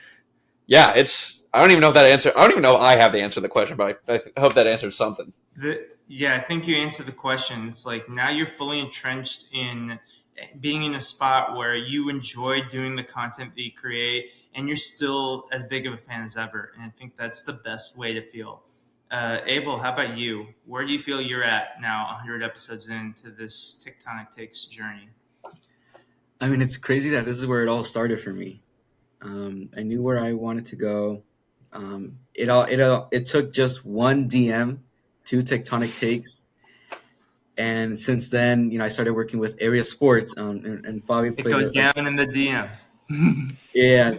I don't even know if that answer, I don't even know if I have the answer to the question, but I hope that answers something. Yeah, I think you answered the question. It's like now you're fully entrenched in being in a spot where you enjoy doing the content that you create, and you're still as big of a fan as ever. And I think that's the best way to feel. Abel, how about you? Where do you feel you're at now, 100 episodes into this Tectonic Takes journey? I mean, it's crazy that this is where it all started for me. I knew where I wanted to go. It took just one DM to Tectonic Takes, and since then, I started working with Area Sports, and Favi It played goes down in the DMs. yeah.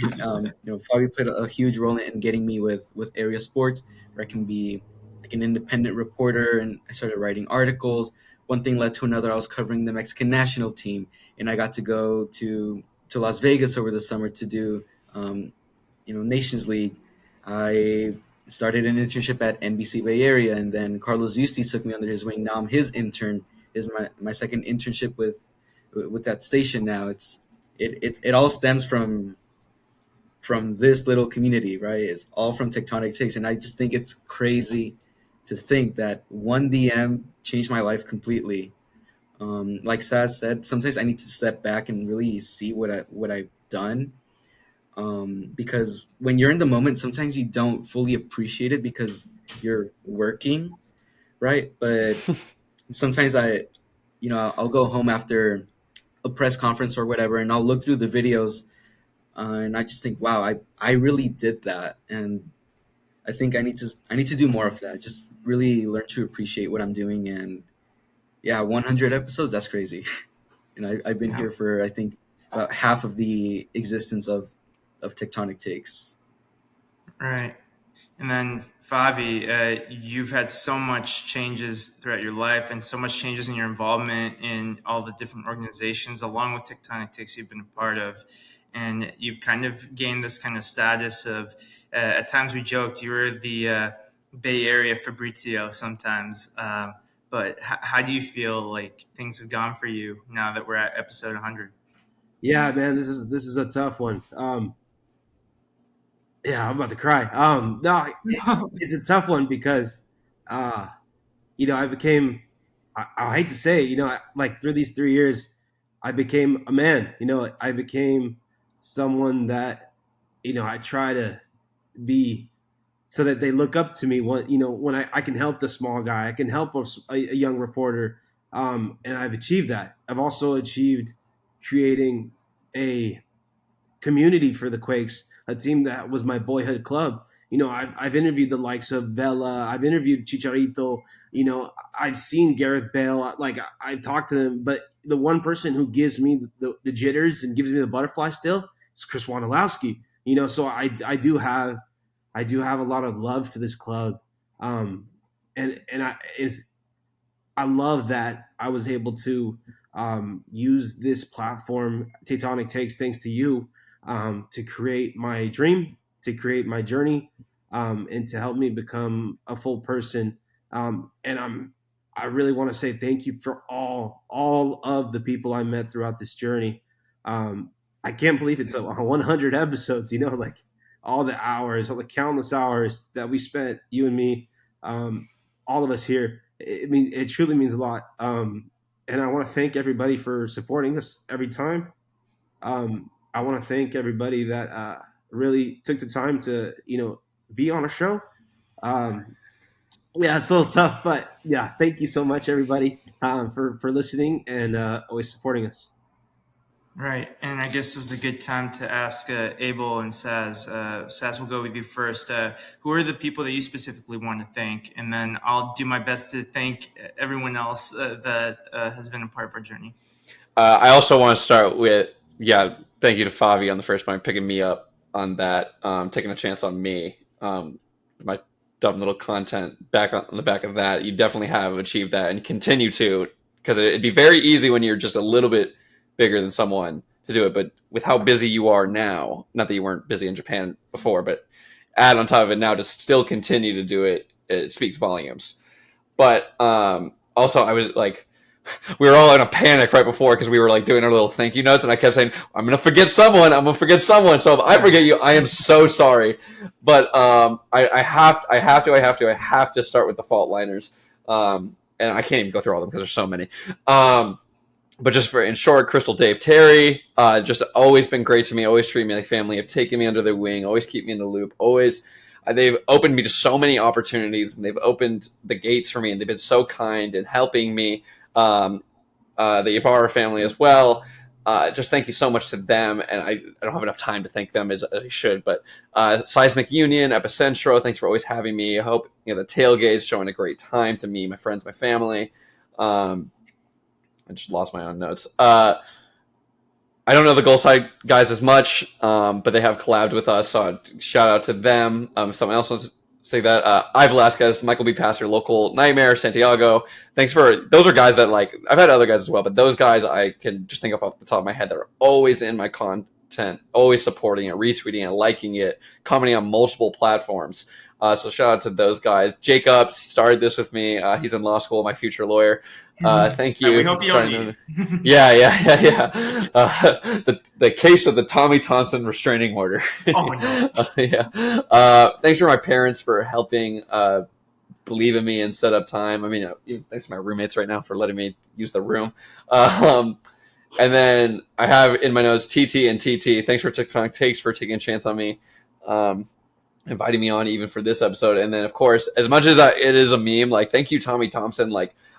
And, Favi played a huge role in getting me with Area Sports, where I can be like an independent reporter, and I started writing articles. One thing led to another. I was covering the Mexican national team, and I got to go to Las Vegas over the summer to do Nations League. I started an internship at NBC Bay Area, and then Carlos Yusti took me under his wing. Now I'm his intern. Is my second internship with that station. Now it all stems from this little community, right? It's all from Tectonic Takes, and I just think it's crazy to think that one DM changed my life completely. Like Saz said, sometimes I need to step back and really see what I've done, because when you're in the moment, sometimes you don't fully appreciate it because you're working, right? But sometimes I'll go home after a press conference or whatever, and I'll look through the videos, and I just think, wow, I really did that, and I think I need to do more of that. Just really learn to appreciate what I'm doing, and yeah, 100 episodes, that's crazy. And I've been here for, I think, about half of the existence of Tectonic Takes. Right. And then Favi, you've had so much changes throughout your life and so much changes in your involvement in all the different organizations, along with Tectonic Takes you've been a part of. And you've kind of gained this kind of status of, at times we joked, you were the Bay Area Fabrizio sometimes. But how do you feel like things have gone for you now that we're at episode 100? Yeah, man, this is a tough one. Yeah, I'm about to cry. No, it's a tough one because, uh, I became. I hate to say it, like through these 3 years, I became a man. I became someone that, I try to be so that they look up to me when I can help the small guy, I can help a young reporter, and I've achieved that. I've also achieved creating a community for the Quakes, a team that was my boyhood club. I've interviewed the likes of Vela, I've interviewed Chicharito, I've seen Gareth Bale. Like I talked to them, but the one person who gives me the jitters and gives me the butterfly still is Chris Wondolowski. So I do have a lot of love for this club, and I love that I was able to use this platform, Tectonic Takes, thanks to you, to create my dream, to create my journey, and to help me become a full person. I really want to say thank you for all of the people I met throughout this journey. I can't believe it's 100 episodes. Like all the hours, all the countless hours that we spent, you and me, all of us here. It truly means a lot. And I want to thank everybody for supporting us every time. I want to thank everybody that really took the time to be on a show. Um, yeah, it's a little tough, but yeah, thank you so much, everybody, for listening and always supporting us. Right, and I guess this is a good time to ask Abel and Saz. Saz, we'll go with you first. Who are the people that you specifically want to thank? And then I'll do my best to thank everyone else that has been a part of our journey. I also want to start with, thank you to Favi on the first point, picking me up on that, taking a chance on me. My dumb little content back on the back of that. You definitely have achieved that and continue to, because it'd be very easy when you're just a little bit bigger than someone to do it. But with how busy you are now, not that you weren't busy in Japan before, but add on top of it now to still continue to do it, it speaks volumes. But also, I was like, we were all in a panic right before because we were like doing our little thank you notes, and I kept saying, I'm gonna forget someone. So if I forget you, I am so sorry. But I have to start with the fault liners, and I can't even go through all of them because there's so many. But just in short, Crystal, Dave, Terry, just always been great to me. Always treat me like family. Have taken me under their wing. Always keep me in the loop. Always. They've opened me to so many opportunities, and they've opened the gates for me, and they've been so kind in helping me. The Ibarra family as well. Just thank you so much to them, and I don't have enough time to thank them as I should, but Seismic Union, Epicentro, thanks for always having me. I hope the tailgate's showing a great time to me, my friends, my family. I just lost my own notes. I don't know the Goal Side guys as much, but they have collabed with us, so shout out to them. If someone else wants to say that, I Velasquez, Michael B. Passer, Local Nightmare, Santiago. Those are guys that I've had other guys as well, but those guys I can just think of off the top of my head that are always in my content, always supporting it, retweeting it, liking it, commenting on multiple platforms. So shout out to those guys. Jacobs, he started this with me. He's in law school, my future lawyer. Thank you. We hope you don't need it. Yeah. The case of the Tommy Thompson restraining order. Oh my God. Yeah. Thanks for my parents for helping believe in me and set up time. I mean, thanks to my roommates right now for letting me use the room. And then I have in my notes TT and TT. Thanks for Tectonic Takes for taking a chance on me. Inviting me on even for this episode. And then, of course, as much as it is a meme, thank you, Tommy Thompson.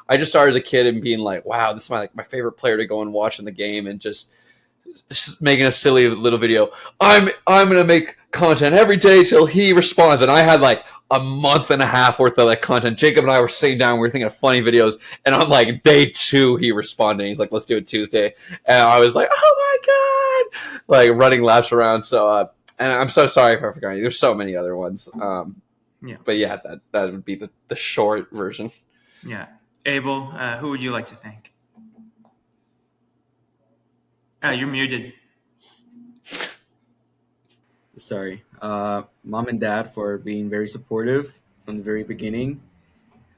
I just started as a kid and being like, wow, this is my favorite player to go and watch in the game, and just making a silly little video. I'm going to make content every day till he responds. And I had a month and a half worth of content. Jacob and I were sitting down, we were thinking of funny videos, and on day 2, he responded. He's like, let's do it Tuesday. And I was like, oh my God, running laps around. So, and I'm so sorry if I forgot you. There's so many other ones. But yeah, that would be the short version. Yeah. Abel, who would you like to thank? You're muted. Sorry. Mom and dad for being very supportive from the very beginning.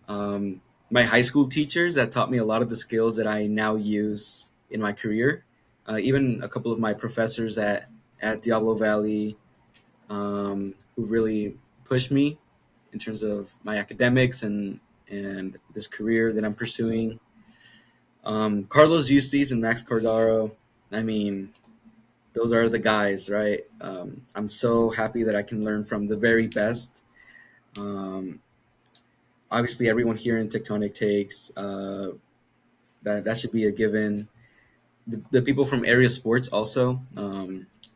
My high school teachers that taught me a lot of the skills that I now use in my career. Even a couple of my professors at Diablo Valley, who really pushed me in terms of my academics and this career that I'm pursuing. Carlos Eustace and Max Cordaro. I mean, those are the guys, right? I'm so happy that I can learn from the very best. Um, Obviously, everyone here in Tectonic Takes, that should be a given. The people from area sports also.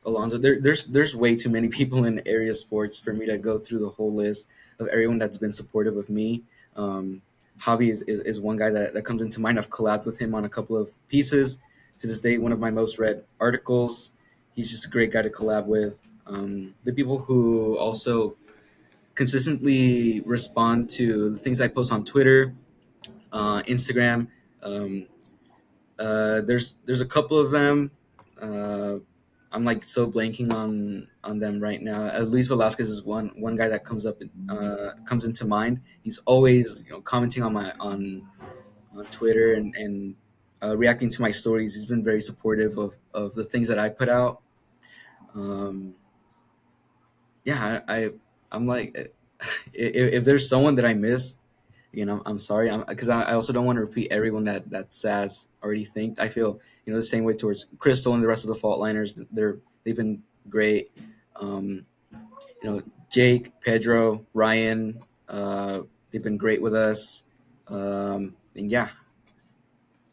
Alonzo, there's way too many people in area sports for me to go through the whole list of everyone that's been supportive of me. Um, Javi is one guy that comes into mind. I've collabed with him on a couple of pieces. To this day, one of my most read articles. He's just a great guy to collab with. The people who also consistently respond to the things I post on Twitter, Instagram. Um, there's a couple of them. Uh, I'm like so blanking on them right now. Luis Velasquez is one guy that comes into mind. He's always commenting on Twitter and reacting to my stories. He's been very supportive of the things that I put out. Um, yeah, I'm like, if there's someone that I missed, I'm sorry. Because I also don't want to repeat everyone that Saz already thanked. I feel the same way towards Crystal and the rest of the fault liners. They've been great. Um, Jake, Pedro, Ryan, they've been great with us. And yeah,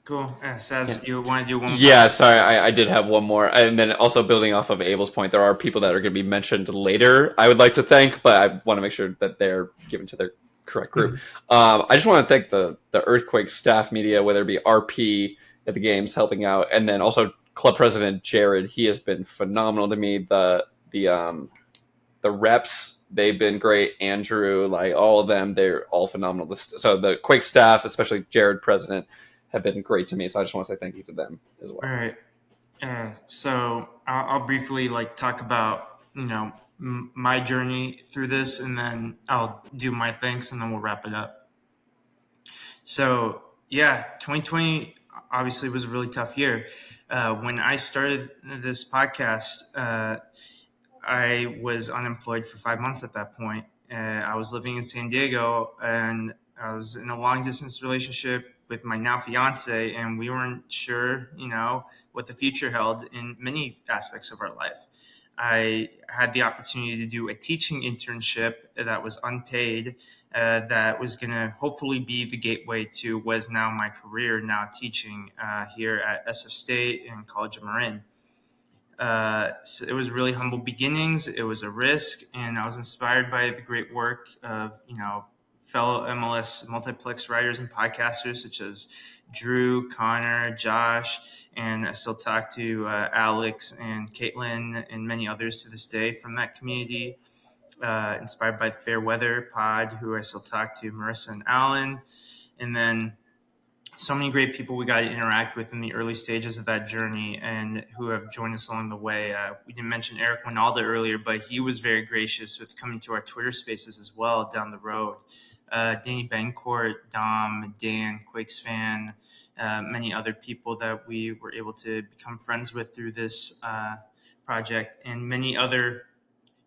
Cool. Saz, you want to do one? Yeah, sorry, I did have one more. And then also building off of Abel's point, there are people that are going to be mentioned later I would like to thank, but I want to make sure that they're given to their correct group. I just want to thank the Earthquake staff media, whether it be RP at the games helping out, and then also club president Jared. He has been phenomenal to me. The reps, they've been great. Andrew, like all of them, they're all phenomenal. So the Quake staff, especially Jared, president, have been great to me. So I just want to say thank you to them as well. All right. So I'll briefly talk about my journey through this, and then I'll do my thanks, and then we'll wrap it up. So yeah, 2020 obviously was a really tough year. When I started this podcast, I was unemployed for 5 months at that point. I was living in San Diego, and I was in a long distance relationship with my now fiance, and we weren't sure, what the future held in many aspects of our life. I had the opportunity to do a teaching internship that was unpaid, that was going to hopefully be the gateway to what is now my career, now teaching here at SF State and College of Marin. So it was really humble beginnings. It was a risk, and I was inspired by the great work of fellow MLS multiplex writers and podcasters such as Drew, Connor, Josh, and I still talk to Alex and Caitlin and many others to this day from that community. Inspired by the Fair Weather Pod, who I still talk to, Marissa and Alan, and then so many great people we got to interact with in the early stages of that journey and who have joined us along the way. We didn't mention Eric Winalda earlier, but he was very gracious with coming to our Twitter spaces as well down the road. Danny Bencourt, Dom, Dan, Quakes fan, many other people that we were able to become friends with through this project, and many other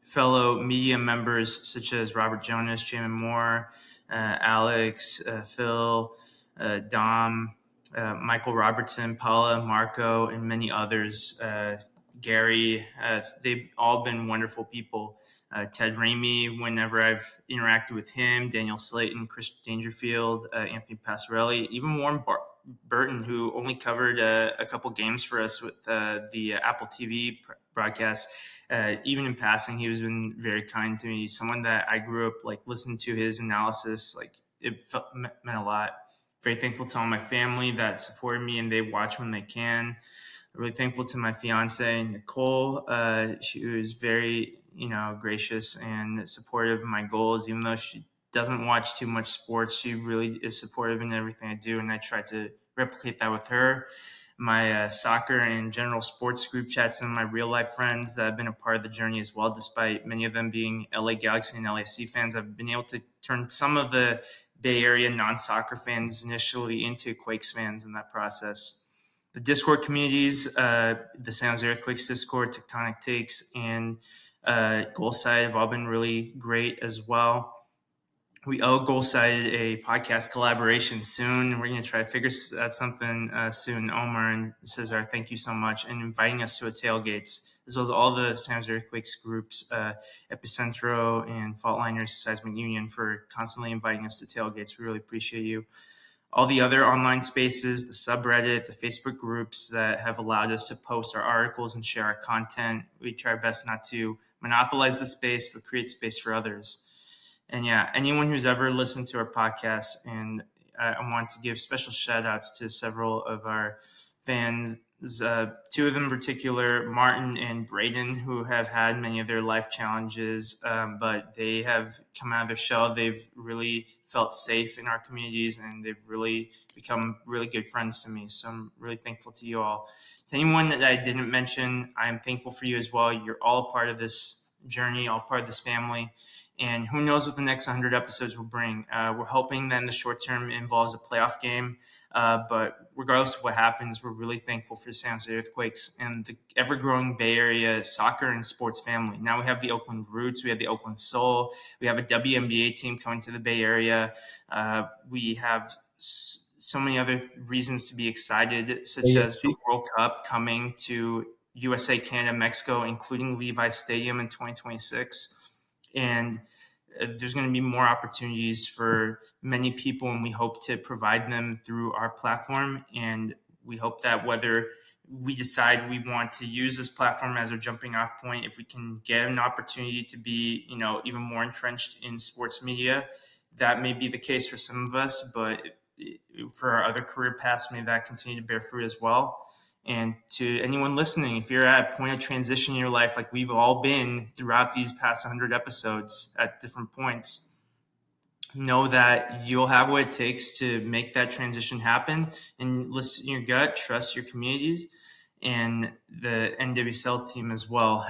fellow media members such as Robert Jonas, Jamin Moore, Alex, Phil, Dom, Michael Robertson, Paula, Marco, and many others. Gary, they've all been wonderful people. Ted Ramey, whenever I've interacted with him, Daniel Slayton, Chris Dangerfield, Anthony Passarelli, even Warren Burton, who only covered a couple games for us with the Apple TV broadcast. Even in passing, he has been very kind to me. Someone that I grew up listening to his analysis, it meant a lot. Very thankful to all my family that supported me and they watch when they can. Really thankful to my fiance, Nicole. She was very, gracious and supportive of my goals, even though she doesn't watch too much sports. She really is supportive in everything I do, and I try to replicate that with her. My soccer and general sports group chats and my real life friends that have been a part of the journey as well, despite many of them being LA Galaxy and LAFC fans. I've been able to turn some of the Bay Area non-soccer fans initially into Quakes fans in that process. The Discord communities, the San Jose Earthquakes Discord, Tectonic Takes, and Goal Side have all been really great as well. We owe Goal Side a podcast collaboration soon. We're going to try to figure out something soon. Omar and Cesar, thank you so much, and inviting us to a tailgates, as well as all the San Jose Earthquakes groups, Epicentro and Faultliners Seismic Union, for constantly inviting us to tailgates. We really appreciate you. All the other online spaces, the subreddit, the Facebook groups that have allowed us to post our articles and share our content. We try our best not to monopolize the space, but create space for others. And yeah, anyone who's ever listened to our podcast, and I want to give special shout outs to several of our fans, two of them in particular, Martin and Braden, who have had many of their life challenges, but they have come out of their shell. They've really felt safe in our communities, and they've really become really good friends to me. So I'm really thankful to you all. To anyone that I didn't mention, I'm thankful for you as well. You're all a part of this journey, all part of this family. And who knows what the next 100 episodes will bring. We're hoping that in the short term it involves a playoff game. But regardless of what happens, we're really thankful for the San Jose Earthquakes and the ever-growing Bay Area soccer and sports family. Now we have the Oakland Roots. We have the Oakland Soul. We have a WNBA team coming to the Bay Area. We have so many other reasons to be excited, such as the World Cup coming to USA, Canada, Mexico, including Levi's Stadium in 2026. And there's going to be more opportunities for many people, and we hope to provide them through our platform. And we hope that whether we decide we want to use this platform as a jumping off point, if we can get an opportunity to be, even more entrenched in sports media, that may be the case for some of us, but for our other career paths, may that continue to bear fruit as well. And to anyone listening, if you're at a point of transition in your life, like we've all been throughout these past 100 episodes at different points, know that you'll have what it takes to make that transition happen, and listen to your gut, trust your communities, and the NWSL team as well.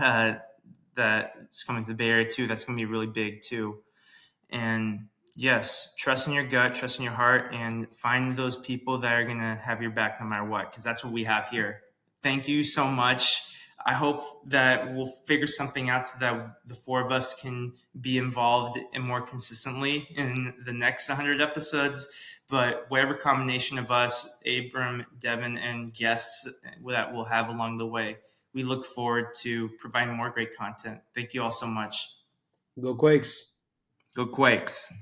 That's coming to the Bay Area too. That's going to be really big too. And yes, trust in your gut, trust in your heart, and find those people that are going to have your back no matter what, because that's what we have here. Thank you so much. I hope that we'll figure something out so that the four of us can be involved and more consistently in the next 100 episodes. But whatever combination of us, Abram, Devin, and guests that we'll have along the way, we look forward to providing more great content. Thank you all so much. Go Quakes. Go Quakes.